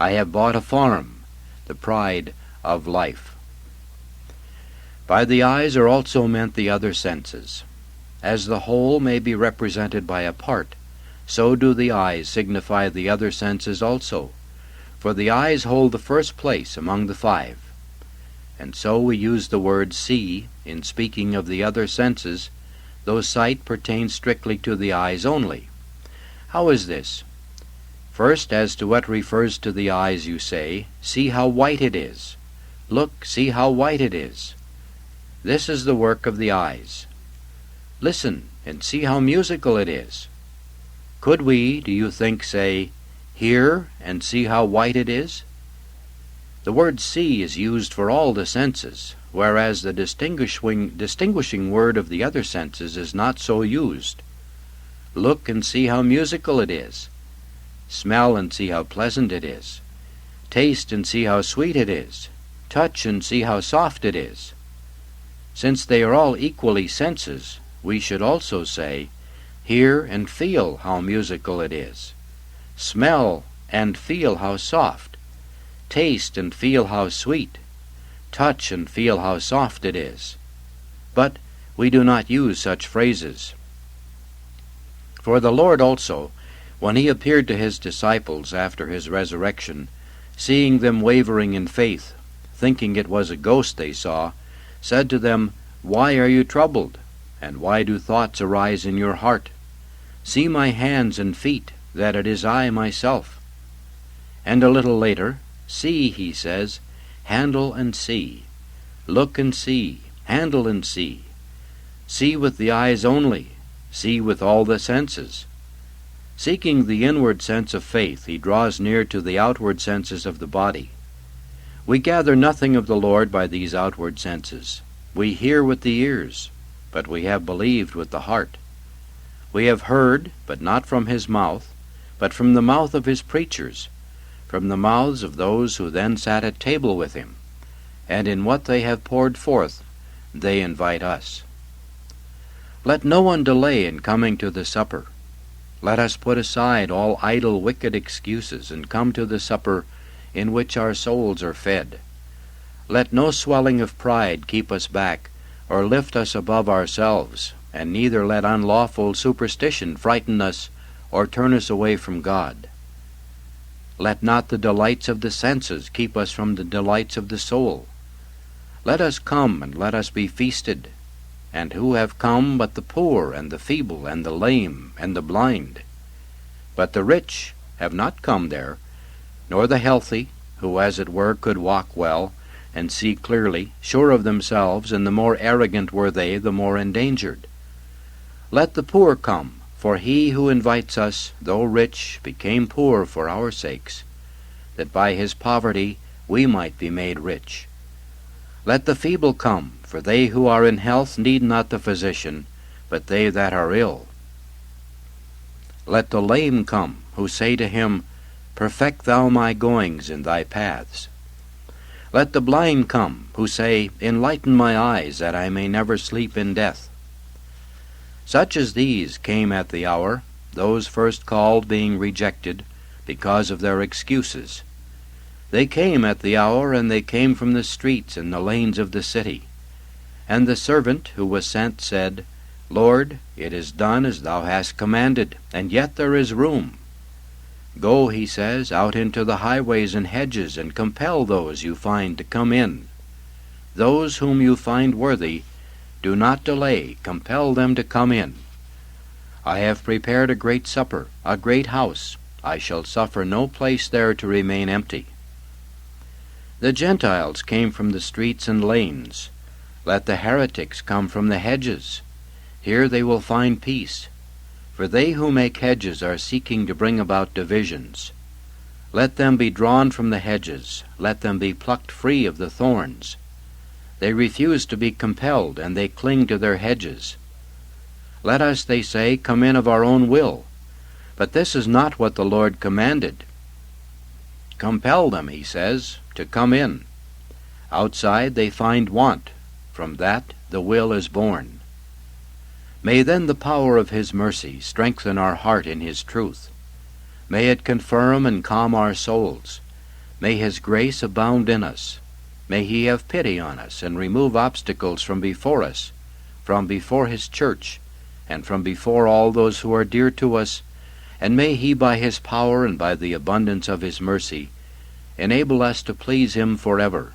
I have bought a farm, the pride of life. By the eyes are also meant the other senses. As the whole may be represented by a part, so do the eyes signify the other senses also, for the eyes hold the first place among the 5. And so we use the word see in speaking of the other senses, though sight pertains strictly to the eyes only. How is this? First, as to what refers to the eyes, you say, see how white it is. Look, see how white it is. This is the work of the eyes. Listen, and see how musical it is. Could we, do you think, say, hear and see how white it is? The word see is used for all the senses, whereas the distinguishing word of the other senses is not so used. Look and see how musical it is. Smell and see how pleasant it is. Taste and see how sweet it is. Touch and see how soft it is. Since they are all equally senses, we should also say, hear and feel how musical it is. Smell and feel how soft. Taste and feel how sweet. Touch and feel how soft it is. but we do not use such phrases. For the Lord also, when he appeared to his disciples after his resurrection, seeing them wavering in faith, thinking it was a ghost they saw, said to them, "Why are you troubled? And why do thoughts arise in your heart? See my hands and feet, that it is I myself." And a little later, "See," he says, "handle and see. Look and see, handle and see. See with the eyes only, see with all the senses." Seeking the inward sense of faith, he draws near to the outward senses of the body. We gather nothing of the Lord by these outward senses. We hear with the ears, but we have believed with the heart. We have heard, but not from his mouth, but from the mouth of his preachers, from the mouths of those who then sat at table with him, and in what they have poured forth, they invite us. Let no one delay in coming to the supper. Let us put aside all idle, wicked excuses, and come to the supper in which our souls are fed. Let no swelling of pride keep us back, or lift us above ourselves, and neither let unlawful superstition frighten us, or turn us away from God. Let not the delights of the senses keep us from the delights of the soul. Let us come, and let us be feasted. And who have come but the poor, and the feeble, and the lame, and the blind? But the rich have not come there, nor the healthy, who as it were could walk well, and see clearly, sure of themselves, and the more arrogant were they, the more endangered. Let the poor come, for he who invites us, though rich, became poor for our sakes, that by his poverty we might be made rich. Let the feeble come, for they who are in health need not the physician, but they that are ill. Let the lame come, who say to him, "Perfect thou my goings in thy paths." Let the blind come, who say, "Enlighten my eyes, that I may never sleep in death." Such as these came at the hour, those first called being rejected, because of their excuses. They came at the hour, and they came from the streets and the lanes of the city. And the servant who was sent said, "Lord, it is done as thou hast commanded, and yet there is room." "Go," he says, "out into the highways and hedges, and compel those you find to come in. Those whom you find worthy, do not delay, compel them to come in. I have prepared a great supper, a great house. I shall suffer no place there to remain empty." The Gentiles came from the streets and lanes. Let the heretics come from the hedges. Here they will find peace. For they who make hedges are seeking to bring about divisions. Let them be drawn from the hedges. Let them be plucked free of the thorns. They refuse to be compelled, and they cling to their hedges. Let us, they say, come in of our own will. But this is not what the Lord commanded. Compel them, he says, to come in. Outside they find want. From that the will is born. May then the power of his mercy strengthen our heart in his truth. May it confirm and calm our souls. May his grace abound in us. May he have pity on us, and remove obstacles from before us, from before his church, and from before all those who are dear to us, and may he by his power and by the abundance of his mercy enable us to please him forever,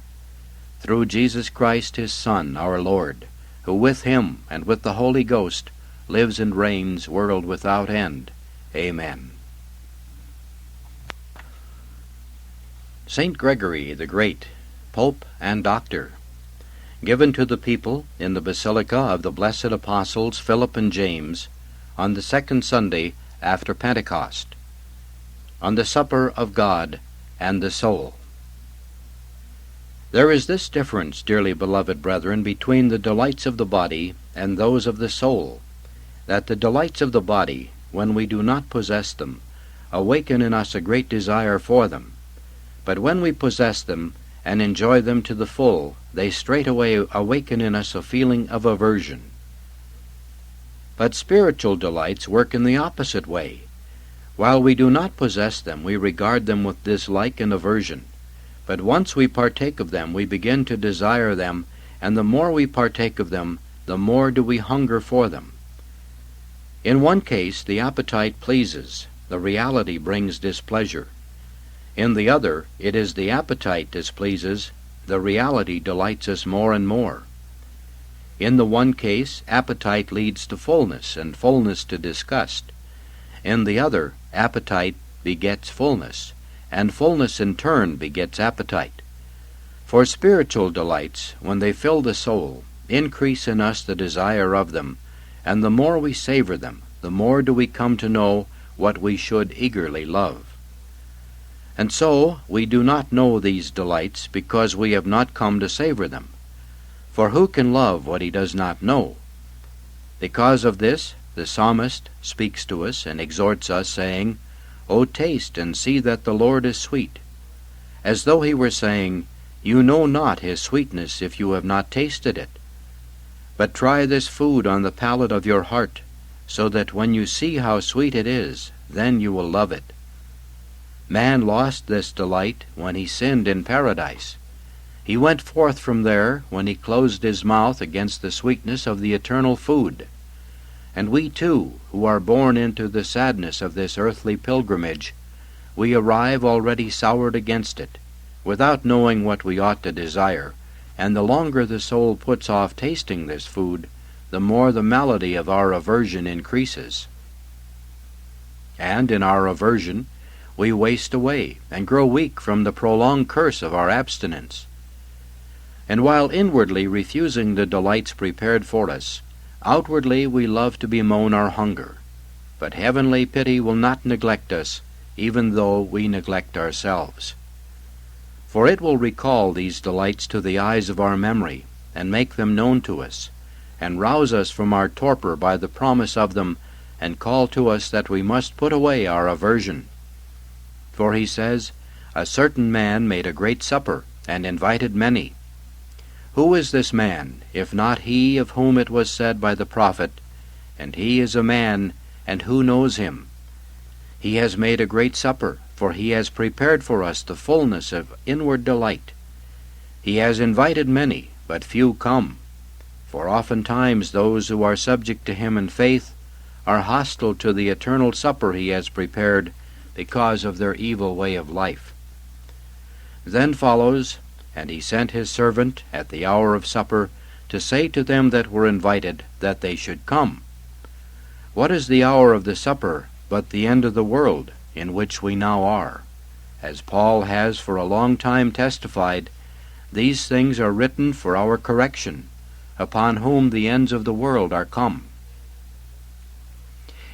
through Jesus Christ his Son, our Lord, who with him and with the Holy Ghost lives and reigns, world without end. Amen. Saint Gregory the Great, Pope and Doctor, given to the people in the Basilica of the Blessed Apostles Philip and James on the second Sunday after Pentecost, on the Supper of God and the soul. There is this difference, dearly beloved brethren, between the delights of the body and those of the soul, that the delights of the body, when we do not possess them, awaken in us a great desire for them, but when we possess them and enjoy them to the full, they straightway awaken in us a feeling of aversion. But spiritual delights work in the opposite way. While we do not possess them, we regard them with dislike and aversion. But once we partake of them, we begin to desire them, and the more we partake of them, the more do we hunger for them. In one case the appetite pleases, the reality brings displeasure. In the other, it is the appetite displeases, the reality delights us more and more. In the one case, appetite leads to fullness, and fullness to disgust. In the other, appetite begets fullness, and fullness in turn begets appetite. For spiritual delights, when they fill the soul, increase in us the desire of them, and the more we savor them, the more do we come to know what we should eagerly love. And so we do not know these delights because we have not come to savor them. For who can love what he does not know? Because of this, the psalmist speaks to us and exhorts us, saying, O taste and see that the Lord is sweet, as though he were saying, You know not his sweetness if you have not tasted it. But try this food on the palate of your heart, so that when you see how sweet it is, then you will love it. Man lost this delight when he sinned in paradise. He went forth from there when he closed his mouth against the sweetness of the eternal food. And we too, who are born into the sadness of this earthly pilgrimage, we arrive already soured against it, without knowing what we ought to desire, and the longer the soul puts off tasting this food, the more the malady of our aversion increases. And in our aversion, we waste away and grow weak from the prolonged curse of our abstinence. And while inwardly refusing the delights prepared for us, outwardly we love to bemoan our hunger. But heavenly pity will not neglect us, even though we neglect ourselves. For it will recall these delights to the eyes of our memory, and make them known to us, and rouse us from our torpor by the promise of them, and call to us that we must put away our aversion. For he says, A certain man made a great supper, and invited many. Who is this man, if not he of whom it was said by the prophet, And he is a man, and who knows him? He has made a great supper, for he has prepared for us the fullness of inward delight. He has invited many, but few come. For oftentimes those who are subject to him in faith are hostile to the eternal supper he has prepared because of their evil way of life. Then follows, And he sent his servant at the hour of supper to say to them that were invited that they should come. What is the hour of the supper but the end of the world, in which we now are? As Paul has for a long time testified, these things are written for our correction, upon whom the ends of the world are come.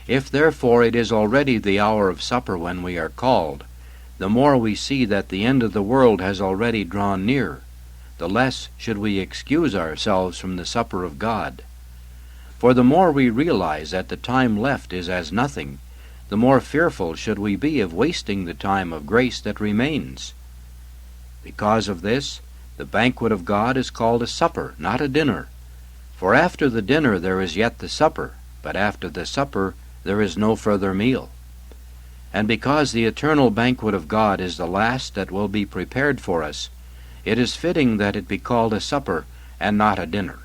If therefore it is already the hour of supper when we are called, the more we see that the end of the world has already drawn near, the less should we excuse ourselves from the supper of God. For the more we realize that the time left is as nothing, the more fearful should we be of wasting the time of grace that remains. Because of this, the banquet of God is called a supper, not a dinner. For after the dinner there is yet the supper, but after the supper there is no further meal. And because the eternal banquet of God is the last that will be prepared for us, it is fitting that it be called a supper and not a dinner.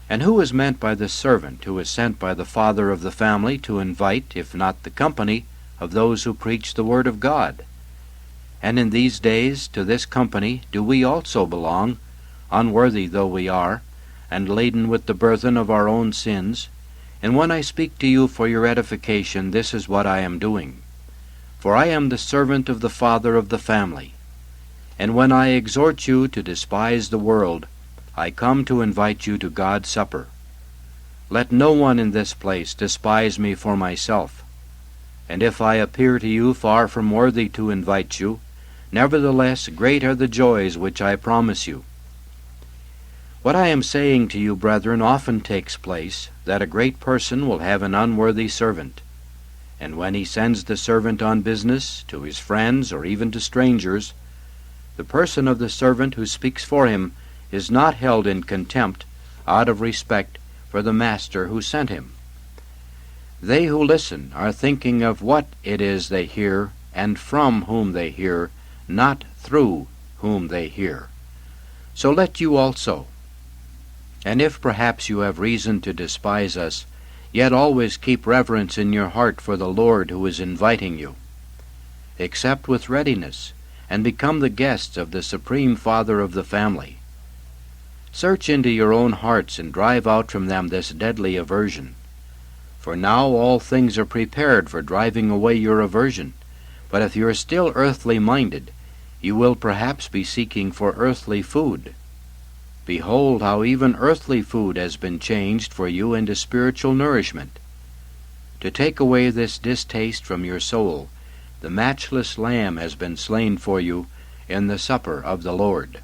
And who is meant by the servant who is sent by the father of the family to invite, if not the company, of those who preach the word of God? And in these days to this company do we also belong, unworthy though we are, and laden with the burthen of our own sins. And when I speak to you for your edification, this is what I am doing. For I am the servant of the father of the family. And when I exhort you to despise the world, I come to invite you to God's supper. Let no one in this place despise me for myself. And if I appear to you far from worthy to invite you, nevertheless great are the joys which I promise you. What I am saying to you, brethren, often takes place, that a great person will have an unworthy servant. And when he sends the servant on business, to his friends or even to strangers, the person of the servant who speaks for him is not held in contempt out of respect for the master who sent him. They who listen are thinking of what it is they hear, and from whom they hear, not through whom they hear. So let you also. And if perhaps you have reason to despise us, yet always keep reverence in your heart for the Lord who is inviting you. Accept with readiness, and become the guests of the Supreme Father of the family. Search into your own hearts and drive out from them this deadly aversion. For now all things are prepared for driving away your aversion, but if you are still earthly minded, you will perhaps be seeking for earthly food. Behold how even earthly food has been changed for you into spiritual nourishment. To take away this distaste from your soul, the matchless Lamb has been slain for you in the supper of the Lord.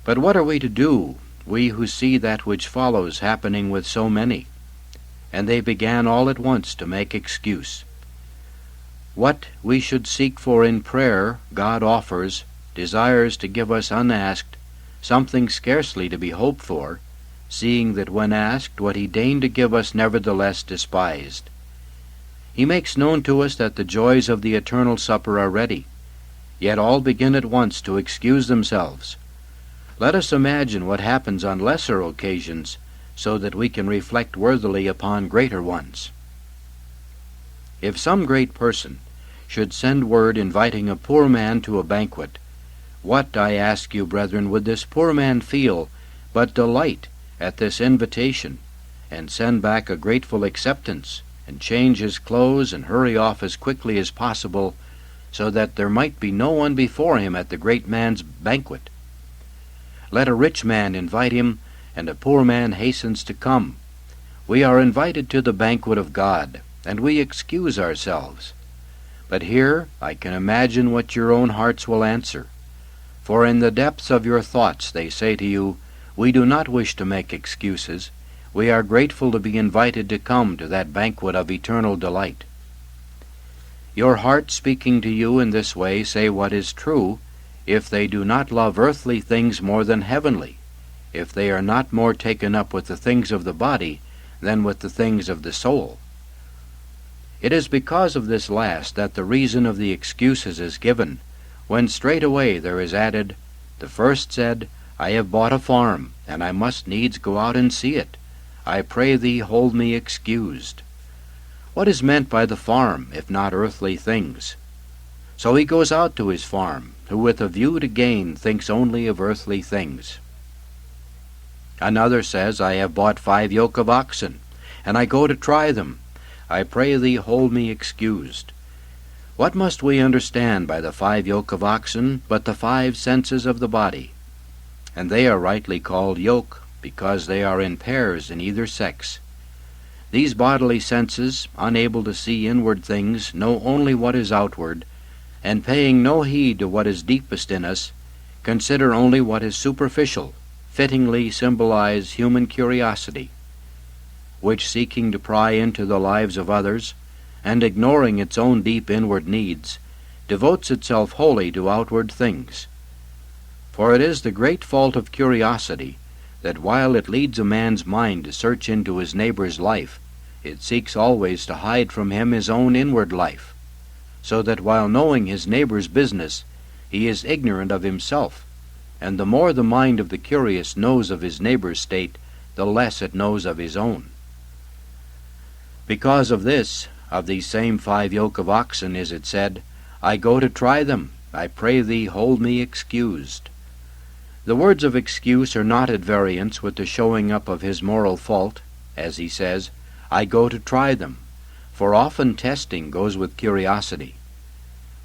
But what are we to do, we who see that which follows happening with so many? And they began all at once to make excuse. What we should seek for in prayer, God offers, desires to give us unasked, something scarcely to be hoped for, seeing that when asked, what he deigned to give us nevertheless despised. He makes known to us that the joys of the eternal supper are ready, yet all begin at once to excuse themselves. Let us imagine what happens on lesser occasions, so that we can reflect worthily upon greater ones. If some great person should send word inviting a poor man to a banquet, what, I ask you, brethren, would this poor man feel but delight at this invitation, and send back a grateful acceptance, and change his clothes and hurry off as quickly as possible, so that there might be no one before him at the great man's banquet? Let a rich man invite him, and a poor man hastens to come. We are invited to the banquet of God, and we excuse ourselves. But here I can imagine what your own hearts will answer. For in the depths of your thoughts they say to you, we do not wish to make excuses. We are grateful to be invited to come to that banquet of eternal delight. Your hearts speaking to you in this way say what is true, if they do not love earthly things more than heavenly, if they are not more taken up with the things of the body than with the things of the soul. It is because of this last that the reason of the excuses is given, when straightway there is added, the first said, I have bought a farm, and I must needs go out and see it. I pray thee hold me excused. What is meant by the farm, if not earthly things? So he goes out to his farm, who with a view to gain thinks only of earthly things. Another says, I have bought 5 yoke of oxen, and I go to try them. I pray thee hold me excused. What must we understand by the 5 yoke of oxen but the 5 senses of the body? And they are rightly called yoke, because they are in pairs in either sex. These bodily senses, unable to see inward things, know only what is outward, and paying no heed to what is deepest in us, consider only what is superficial, fittingly symbolize human curiosity, which, seeking to pry into the lives of others, and ignoring its own deep inward needs, devotes itself wholly to outward things. For it is the great fault of curiosity that while it leads a man's mind to search into his neighbor's life, it seeks always to hide from him his own inward life, so that while knowing his neighbor's business, he is ignorant of himself, and the more the mind of the curious knows of his neighbor's state, the less it knows of his own. Because of this, of these same 5 yoke of oxen is it said, I go to try them, I pray thee hold me excused. The words of excuse are not at variance with the showing up of his moral fault, as he says, I go to try them, for often testing goes with curiosity.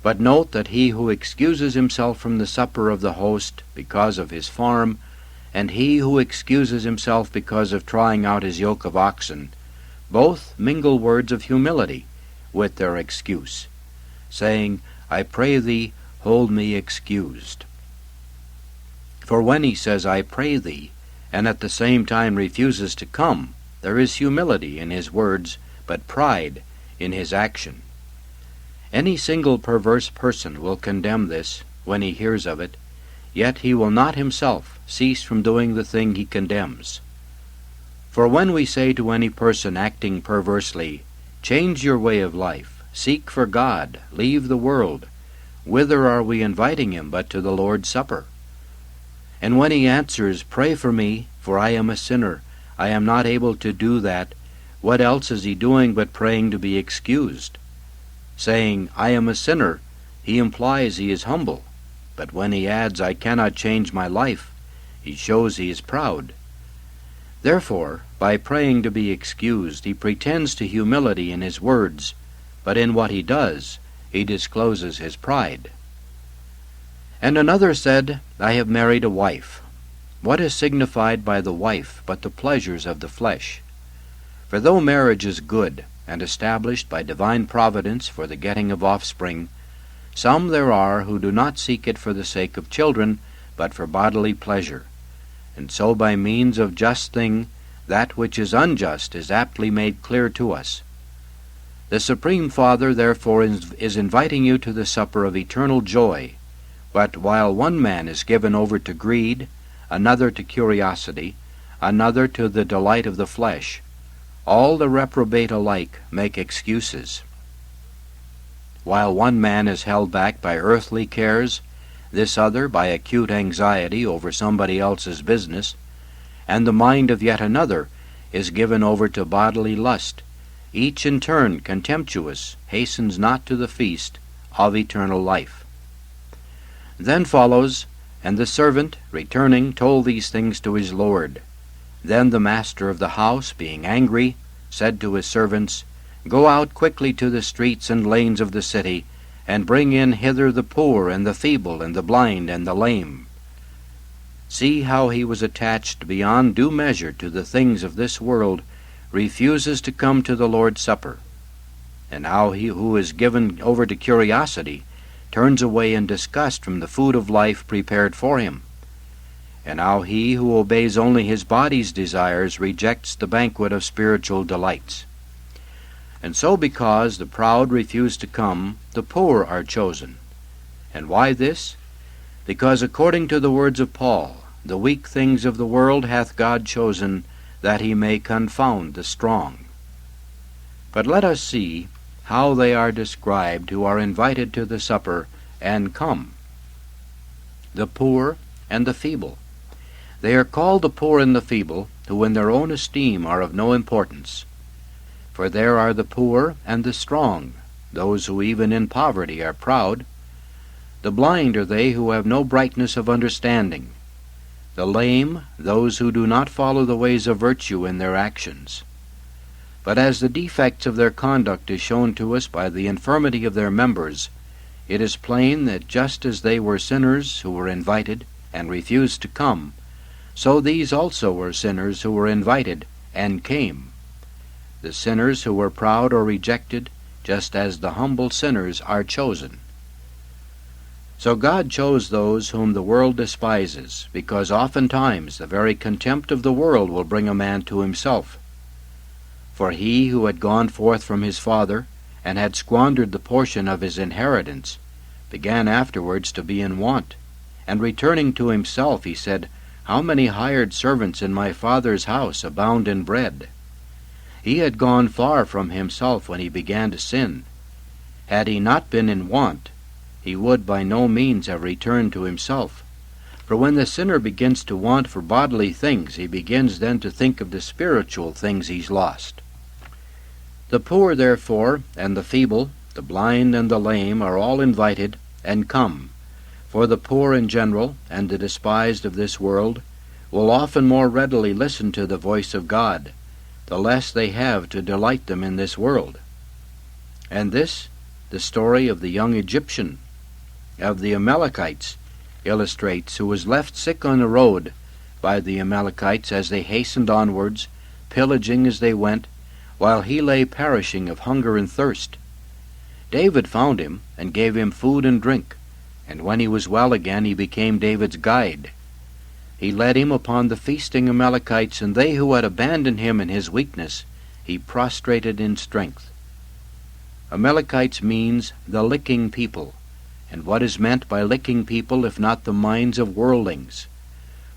But note that he who excuses himself from the supper of the host because of his farm, and he who excuses himself because of trying out his yoke of oxen, both mingle words of humility with their excuse, saying, I pray thee, hold me excused. For when he says, I pray thee, and at the same time refuses to come, there is humility in his words, but pride in his action. Any single perverse person will condemn this when he hears of it, yet he will not himself cease from doing the thing he condemns. For when we say to any person acting perversely, change your way of life, seek for God, leave the world, whither are we inviting him but to the Lord's Supper? And when he answers, pray for me, for I am a sinner. I am not able to do that. What else is he doing but praying to be excused? Saying, I am a sinner, he implies he is humble. But when he adds, I cannot change my life, he shows he is proud. Therefore, by praying to be excused, he pretends to humility in his words, but in what he does, he discloses his pride. And another said, I have married a wife. What is signified by the wife but the pleasures of the flesh? For though marriage is good, and established by divine providence for the getting of offspring, some there are who do not seek it for the sake of children, but for bodily pleasure. And so by means of just thing, that which is unjust is aptly made clear to us. The Supreme Father therefore is inviting you to the supper of eternal joy, but while one man is given over to greed, another to curiosity, another to the delight of the flesh, all the reprobate alike make excuses. While one man is held back by earthly cares, this other by acute anxiety over somebody else's business, and the mind of yet another is given over to bodily lust, each in turn contemptuous hastens not to the feast of eternal life. Then follows, and the servant, returning, told these things to his lord. Then the master of the house, being angry, said to his servants, Go out quickly to the streets and lanes of the city, and bring in hither the poor, and the feeble, and the blind, and the lame. See how he was attached beyond due measure to the things of this world, refuses to come to the Lord's Supper. And how he who is given over to curiosity turns away in disgust from the food of life prepared for him. And how he who obeys only his body's desires rejects the banquet of spiritual delights. And so because the proud refuse to come, the poor are chosen. And why this? Because according to the words of Paul, the weak things of the world hath God chosen, that he may confound the strong. But let us see how they are described who are invited to the supper and come. The poor and the feeble. They are called the poor and the feeble, who in their own esteem are of no importance. For there are the poor and the strong, those who even in poverty are proud. The blind are they who have no brightness of understanding. The lame, those who do not follow the ways of virtue in their actions. But as the defects of their conduct is shown to us by the infirmity of their members, it is plain that just as they were sinners who were invited and refused to come, so these also were sinners who were invited and came. The sinners who were proud or rejected, just as the humble sinners are chosen. So God chose those whom the world despises, because oftentimes the very contempt of the world will bring a man to himself. For he who had gone forth from his father, and had squandered the portion of his inheritance, began afterwards to be in want, and returning to himself he said, How many hired servants in my father's house abound in bread? He had gone far from himself when he began to sin. Had he not been in want, he would by no means have returned to himself. For when the sinner begins to want for bodily things, he begins then to think of the spiritual things he's lost. The poor, therefore, and the feeble, the blind and the lame are all invited and come. For the poor in general, and the despised of this world, will often more readily listen to the voice of God, the less they have to delight them in this world. And this, the story of the young Egyptian, of the Amalekites, illustrates, who was left sick on the road by the Amalekites as they hastened onwards, pillaging as they went, while he lay perishing of hunger and thirst. David found him, and gave him food and drink, and when he was well again he became David's guide. He led him upon the feasting Amalekites, and they who had abandoned him in his weakness, he prostrated in strength. Amalekites means the licking people, and what is meant by licking people if not the minds of worldlings?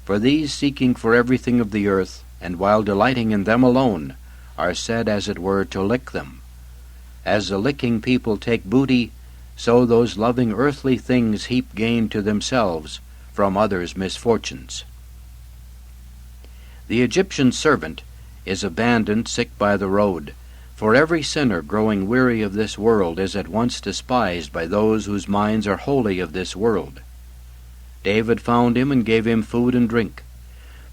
For these, seeking for everything of the earth, and while delighting in them alone, are said as it were to lick them. As the licking people take booty, so those loving earthly things heap gain to themselves from others' misfortunes. The Egyptian servant is abandoned sick by the road, for every sinner growing weary of this world is at once despised by those whose minds are wholly of this world. David found him and gave him food and drink.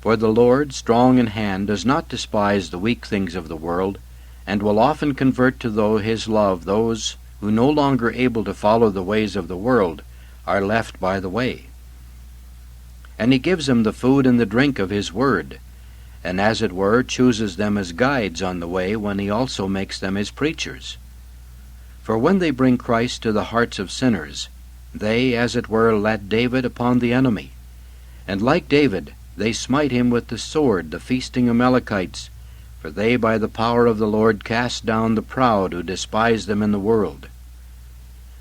For the Lord, strong in hand, does not despise the weak things of the world, and will often convert to his love those who, no longer able to follow the ways of the world, are left by the way. And he gives them the food and the drink of his word, and as it were chooses them as guides on the way when he also makes them his preachers. For when they bring Christ to the hearts of sinners, they, as it were, let David upon the enemy. And like David, they smite him with the sword, the feasting Amalekites, for they by the power of the Lord cast down the proud who despise them in the world.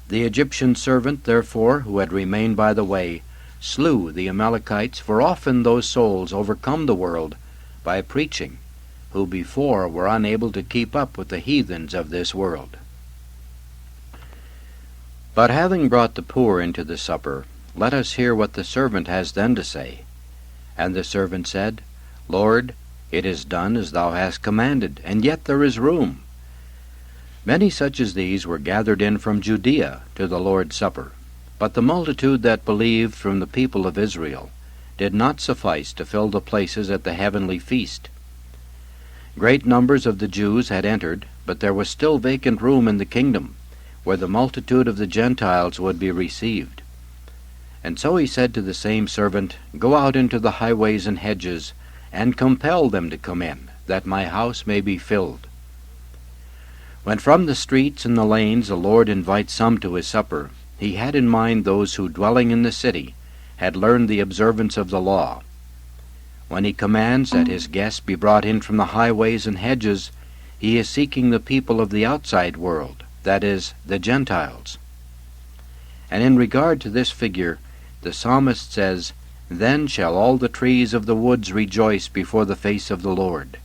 The Egyptian servant, therefore, who had remained by the way, slew the Amalekites, for often those souls overcome the world by preaching, who before were unable to keep up with the heathens of this world. But having brought the poor into the supper, let us hear what the servant has then to say. And the servant said, Lord, it is done as thou hast commanded, and yet there is room. Many such as these were gathered in from Judea to the Lord's Supper, but the multitude that believed from the people of Israel did not suffice to fill the places at the heavenly feast. Great numbers of the Jews had entered, but there was still vacant room in the kingdom, where the multitude of the Gentiles would be received. And so he said to the same servant, Go out into the highways and hedges, and compel them to come in, that my house may be filled. When from the streets and the lanes the Lord invites some to his supper, he had in mind those who, dwelling in the city, had learned the observance of the law. When he commands that his guests be brought in from the highways and hedges, he is seeking the people of the outside world, that is, the Gentiles. And in regard to this figure, the psalmist says, Then shall all the trees of the woods rejoice before the face of the Lord.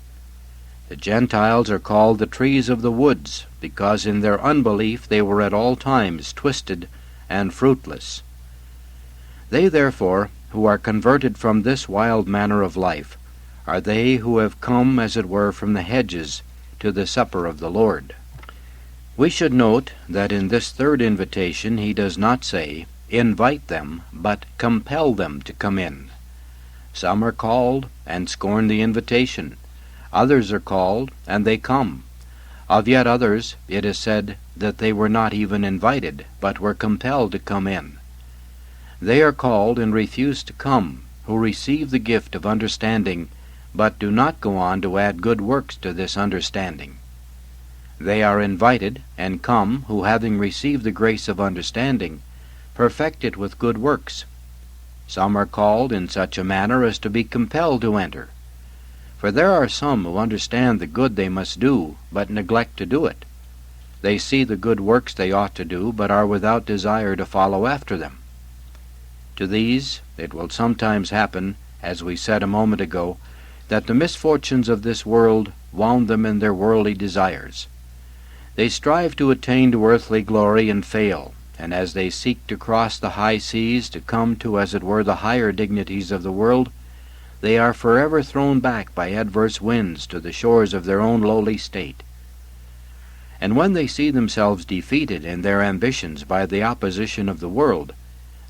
The Gentiles are called the trees of the woods, because in their unbelief they were at all times twisted and fruitless. They, therefore, who are converted from this wild manner of life, are they who have come, as it were, from the hedges to the supper of the Lord. We should note that in this third invitation he does not say, invite them, but compel them to come in. Some are called and scorn the invitation. Others are called, and they come. Of yet others it is said that they were not even invited, but were compelled to come in. They are called and refuse to come, who receive the gift of understanding, but do not go on to add good works to this understanding. They are invited and come, who having received the grace of understanding, perfect it with good works. Some are called in such a manner as to be compelled to enter. For there are some who understand the good they must do, but neglect to do it. They see the good works they ought to do, but are without desire to follow after them. To these it will sometimes happen, as we said a moment ago, that the misfortunes of this world wound them in their worldly desires. They strive to attain to earthly glory and fail, and as they seek to cross the high seas to come to, as it were, the higher dignities of the world, they are forever thrown back by adverse winds to the shores of their own lowly state. And when they see themselves defeated in their ambitions by the opposition of the world,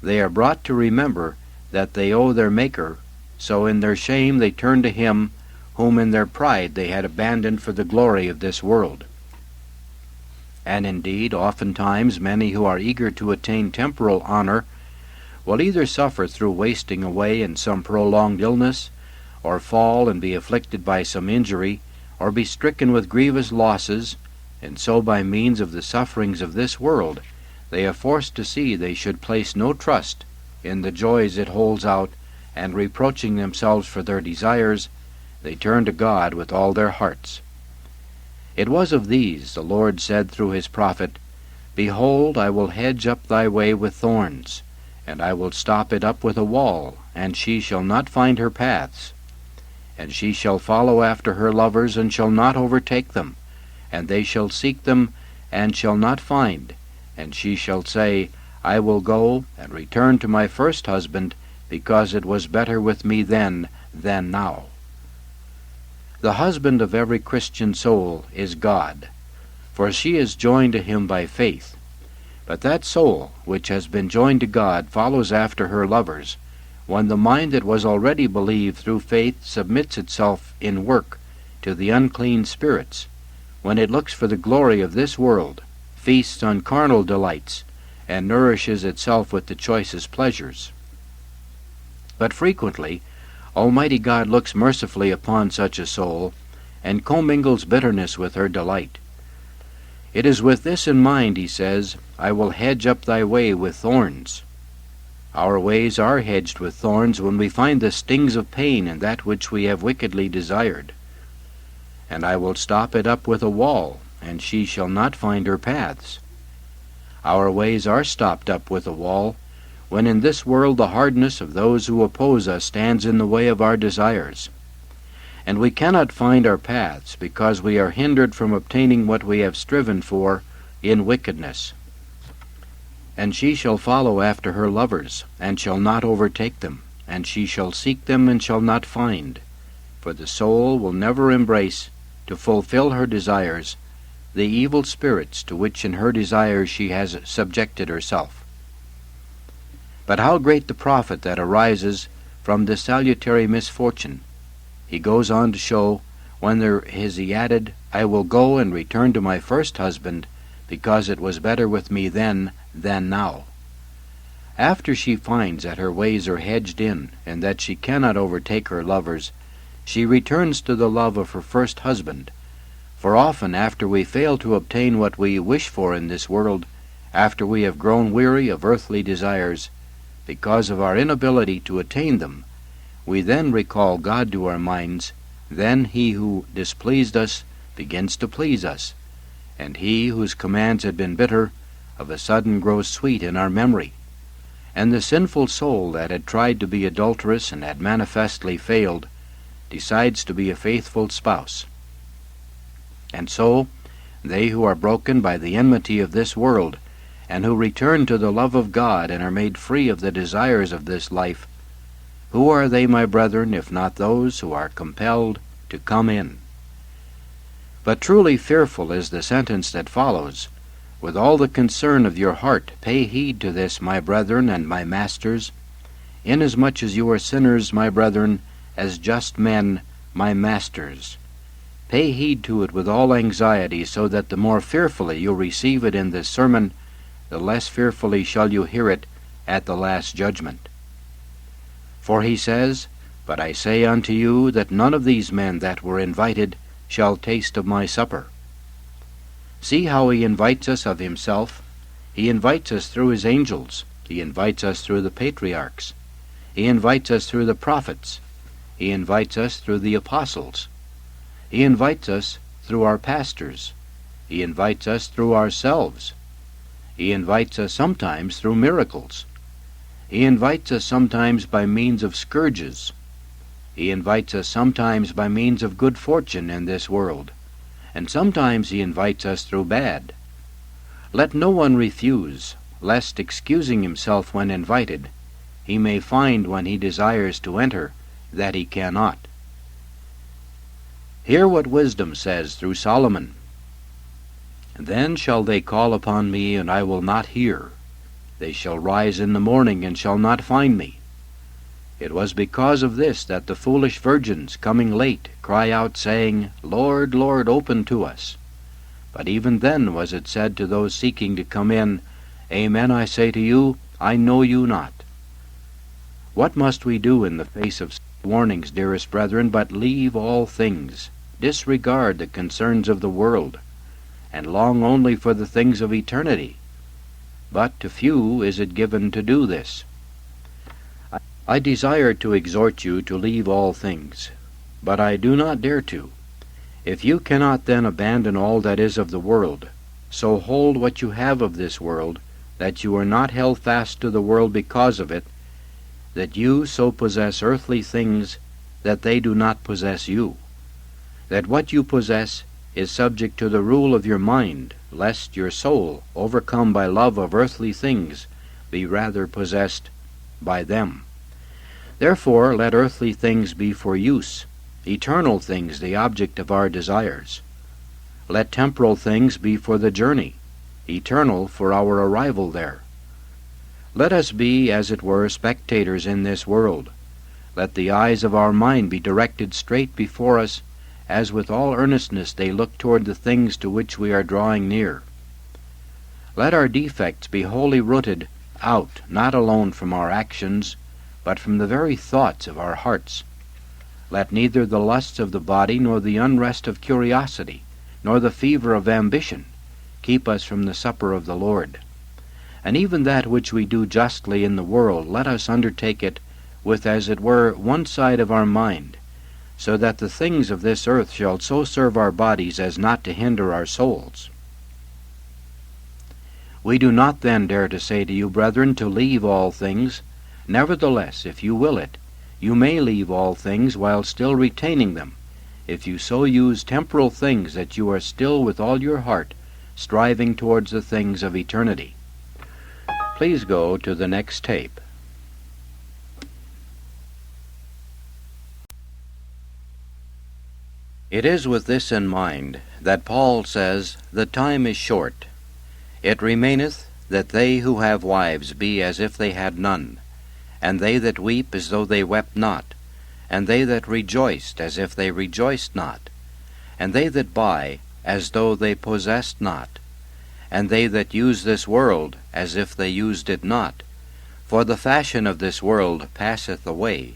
they are brought to remember that they owe their Maker, so in their shame they turn to him whom in their pride they had abandoned for the glory of this world. And indeed, oftentimes many who are eager to attain temporal honor will either suffer through wasting away in some prolonged illness, or fall and be afflicted by some injury, or be stricken with grievous losses, and so by means of the sufferings of this world they are forced to see they should place no trust in the joys it holds out, and reproaching themselves for their desires, they turn to God with all their hearts. It was of these the Lord said through his prophet, Behold, I will hedge up thy way with thorns, and I will stop it up with a wall, and she shall not find her paths. And she shall follow after her lovers, and shall not overtake them, and they shall seek them, and shall not find. And she shall say, I will go and return to my first husband, because it was better with me then than now. The husband of every Christian soul is God, for she is joined to him by faith. But that soul which has been joined to God follows after her lovers, when the mind that was already believed through faith submits itself in work to the unclean spirits, when it looks for the glory of this world, feasts on carnal delights, and nourishes itself with the choicest pleasures. But frequently Almighty God looks mercifully upon such a soul, and commingles bitterness with her delight. It is with this in mind, he says, I will hedge up thy way with thorns. Our ways are hedged with thorns when we find the stings of pain in that which we have wickedly desired. And I will stop it up with a wall, and she shall not find her paths. Our ways are stopped up with a wall, when in this world the hardness of those who oppose us stands in the way of our desires. And we cannot find our paths, because we are hindered from obtaining what we have striven for in wickedness. And she shall follow after her lovers, and shall not overtake them, and she shall seek them and shall not find. For the soul will never embrace, to fulfill her desires, the evil spirits to which in her desires she has subjected herself. But how great the profit that arises from this salutary misfortune! He goes on to show, when there is he added, I will go and return to my first husband, because it was better with me then than now. After she finds that her ways are hedged in, and that she cannot overtake her lovers, she returns to the love of her first husband. For often after we fail to obtain what we wish for in this world, after we have grown weary of earthly desires, because of our inability to attain them, we then recall God to our minds. Then he who displeased us begins to please us, and he whose commands had been bitter of a sudden grows sweet in our memory. And the sinful soul that had tried to be adulterous and had manifestly failed decides to be a faithful spouse. And so they who are broken by the enmity of this world, and who return to the love of God and are made free of the desires of this life, who are they, my brethren, if not those who are compelled to come in? But truly fearful is the sentence that follows. With all the concern of your heart pay heed to this, my brethren and my masters, inasmuch as you are sinners, my brethren, as just men, my masters. Pay heed to it with all anxiety, so that the more fearfully you receive it in this sermon, the less fearfully shall you hear it at the last judgment. For he says, But I say unto you that none of these men that were invited shall taste of my supper. See how he invites us of himself. He invites us through his angels. He invites us through the patriarchs. He invites us through the prophets. He invites us through the apostles. He invites us through our pastors. He invites us through ourselves. He invites us sometimes through miracles. He invites us sometimes by means of scourges. He invites us sometimes by means of good fortune in this world, and sometimes he invites us through bad. Let no one refuse, lest, excusing himself when invited, he may find when he desires to enter that he cannot. Hear what wisdom says through Solomon. Then shall they call upon me, and I will not hear. They shall rise in the morning, and shall not find me. It was because of this that the foolish virgins, coming late, cry out, saying, Lord, Lord, open to us. But even then was it said to those seeking to come in, Amen, I say to you, I know you not. What must we do in the face of warnings, dearest brethren, but leave all things, disregard the concerns of the world, and long only for the things of eternity? But to few is it given to do this. I desire to exhort you to leave all things, but I do not dare to. If you cannot then abandon all that is of the world, so hold what you have of this world, that you are not held fast to the world because of it, that you so possess earthly things that they do not possess you, that what you possess is subject to the rule of your mind, lest your soul, overcome by love of earthly things, be rather possessed by them. Therefore let earthly things be for use, eternal things the object of our desires. Let temporal things be for the journey, eternal for our arrival there. Let us be, as it were, spectators in this world. Let the eyes of our mind be directed straight before us, as with all earnestness they look toward the things to which we are drawing near. Let our defects be wholly rooted out, not alone from our actions, but from the very thoughts of our hearts. Let neither the lusts of the body, nor the unrest of curiosity, nor the fever of ambition, keep us from the supper of the Lord. And even that which we do justly in the world, let us undertake it with, as it were, one side of our mind, so that the things of this earth shall so serve our bodies as not to hinder our souls. We do not then dare to say to you, brethren, to leave all things. Nevertheless, if you will it, you may leave all things while still retaining them, if you so use temporal things that you are still with all your heart striving towards the things of eternity. Please go to the next tape. It is with this in mind that Paul says, "The time is short. It remaineth that they who have wives be as if they had none, and they that weep as though they wept not, and they that rejoiced as if they rejoiced not, and they that buy as though they possessed not, and they that use this world as if they used it not, for the fashion of this world passeth away.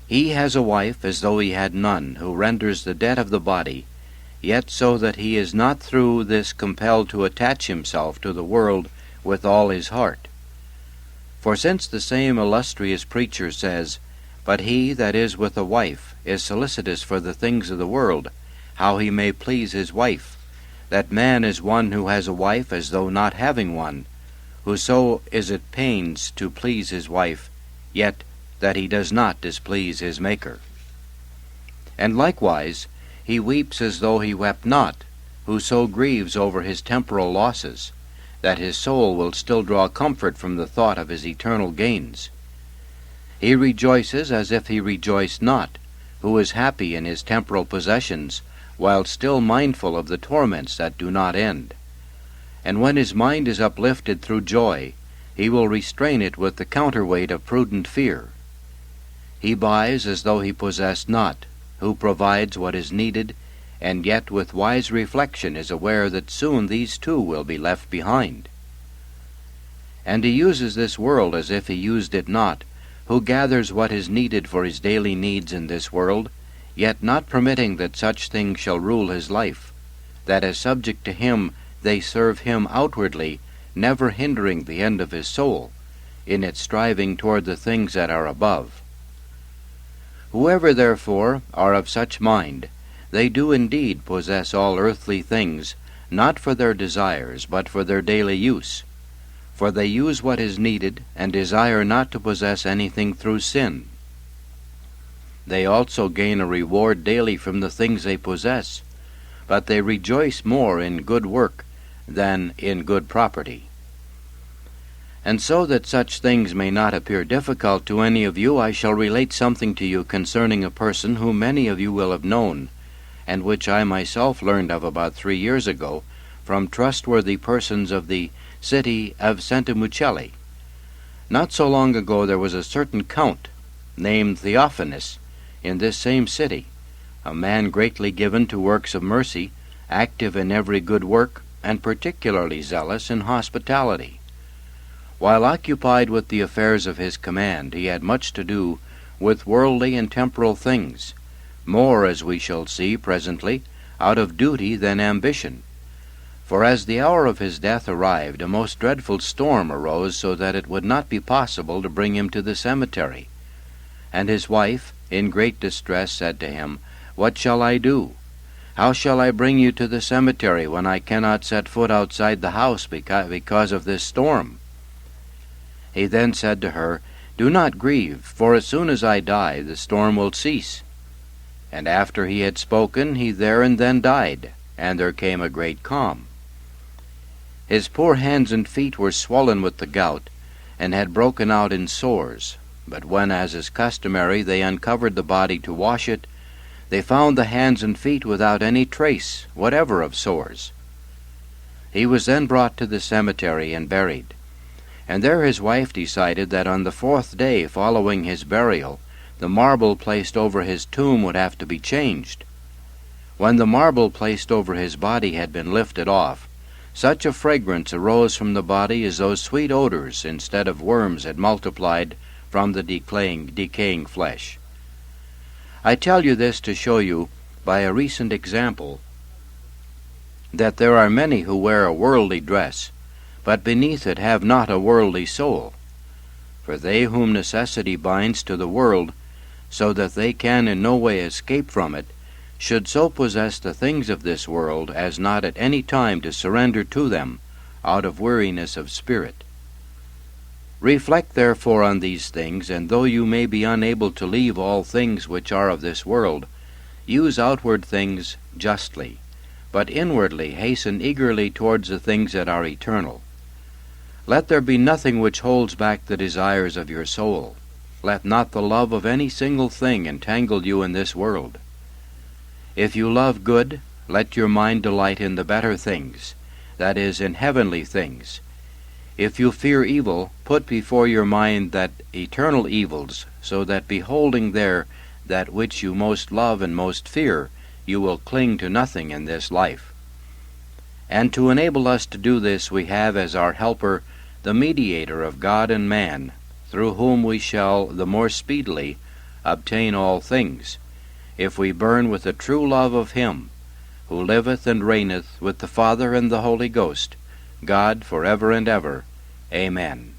He has a wife as though he had none, who renders the debt of the body, yet so that he is not through this compelled to attach himself to the world with all his heart. For since the same illustrious preacher says, But he that is with a wife is solicitous for the things of the world, how he may please his wife, that man is one who has a wife as though not having one, who so is at pains to please his wife, yet that he does not displease his Maker. And likewise he weeps as though he wept not, who so grieves over his temporal losses, that his soul will still draw comfort from the thought of his eternal gains. He rejoices as if he rejoiced not, who is happy in his temporal possessions, while still mindful of the torments that do not end. And when his mind is uplifted through joy, he will restrain it with the counterweight of prudent fear. He buys as though he possessed not, who provides what is needed, and yet with wise reflection is aware that soon these too will be left behind. And he uses this world as if he used it not, who gathers what is needed for his daily needs in this world, yet not permitting that such things shall rule his life, that as subject to him they serve him outwardly, never hindering the end of his soul, in its striving toward the things that are above. Whoever therefore are of such mind, they do indeed possess all earthly things, not for their desires, but for their daily use. For they use what is needed, and desire not to possess anything through sin. They also gain a reward daily from the things they possess, but they rejoice more in good work than in good property. And so that such things may not appear difficult to any of you, I shall relate something to you concerning a person whom many of you will have known, and which I myself learned of about 3 years ago from trustworthy persons of the city of Santa Muccelli. Not so long ago there was a certain count, named Theophanus, in this same city, a man greatly given to works of mercy, active in every good work, and particularly zealous in hospitality. While occupied with the affairs of his command, he had much to do with worldly and temporal things, more, as we shall see presently, out of duty than ambition. For as the hour of his death arrived, a most dreadful storm arose, so that it would not be possible to bring him to the cemetery. And his wife, in great distress, said to him, What shall I do? How shall I bring you to the cemetery when I cannot set foot outside the house because of this storm? He then said to her, Do not grieve, for as soon as I die, the storm will cease. And after he had spoken, he there and then died, and there came a great calm. His poor hands and feet were swollen with the gout, and had broken out in sores, But when, as is customary, they uncovered the body to wash it, they found the hands and feet without any trace whatever of sores. He was then brought to the cemetery and buried, and there his wife decided that on the 4th day following his burial, the marble placed over his tomb would have to be changed. When the marble placed over his body had been lifted off, such a fragrance arose from the body as those sweet odors, instead of worms, had multiplied from the decaying flesh. I tell you this to show you, by a recent example, that there are many who wear a worldly dress, but beneath it have not a worldly soul. For they whom necessity binds to the world, so that they can in no way escape from it, should so possess the things of this world as not at any time to surrender to them out of weariness of spirit. Reflect therefore on these things, and though you may be unable to leave all things which are of this world, use outward things justly, but inwardly hasten eagerly towards the things that are eternal. Let there be nothing which holds back the desires of your soul. Let not the love of any single thing entangle you in this world. If you love good, let your mind delight in the better things, that is, in heavenly things. If you fear evil, put before your mind that eternal evils, so that beholding there that which you most love and most fear, you will cling to nothing in this life. And to enable us to do this, we have as our helper the mediator of God and man, through whom we shall the more speedily obtain all things, if we burn with the true love of him, who liveth and reigneth with the Father and the Holy Ghost, God for ever and ever. Amen.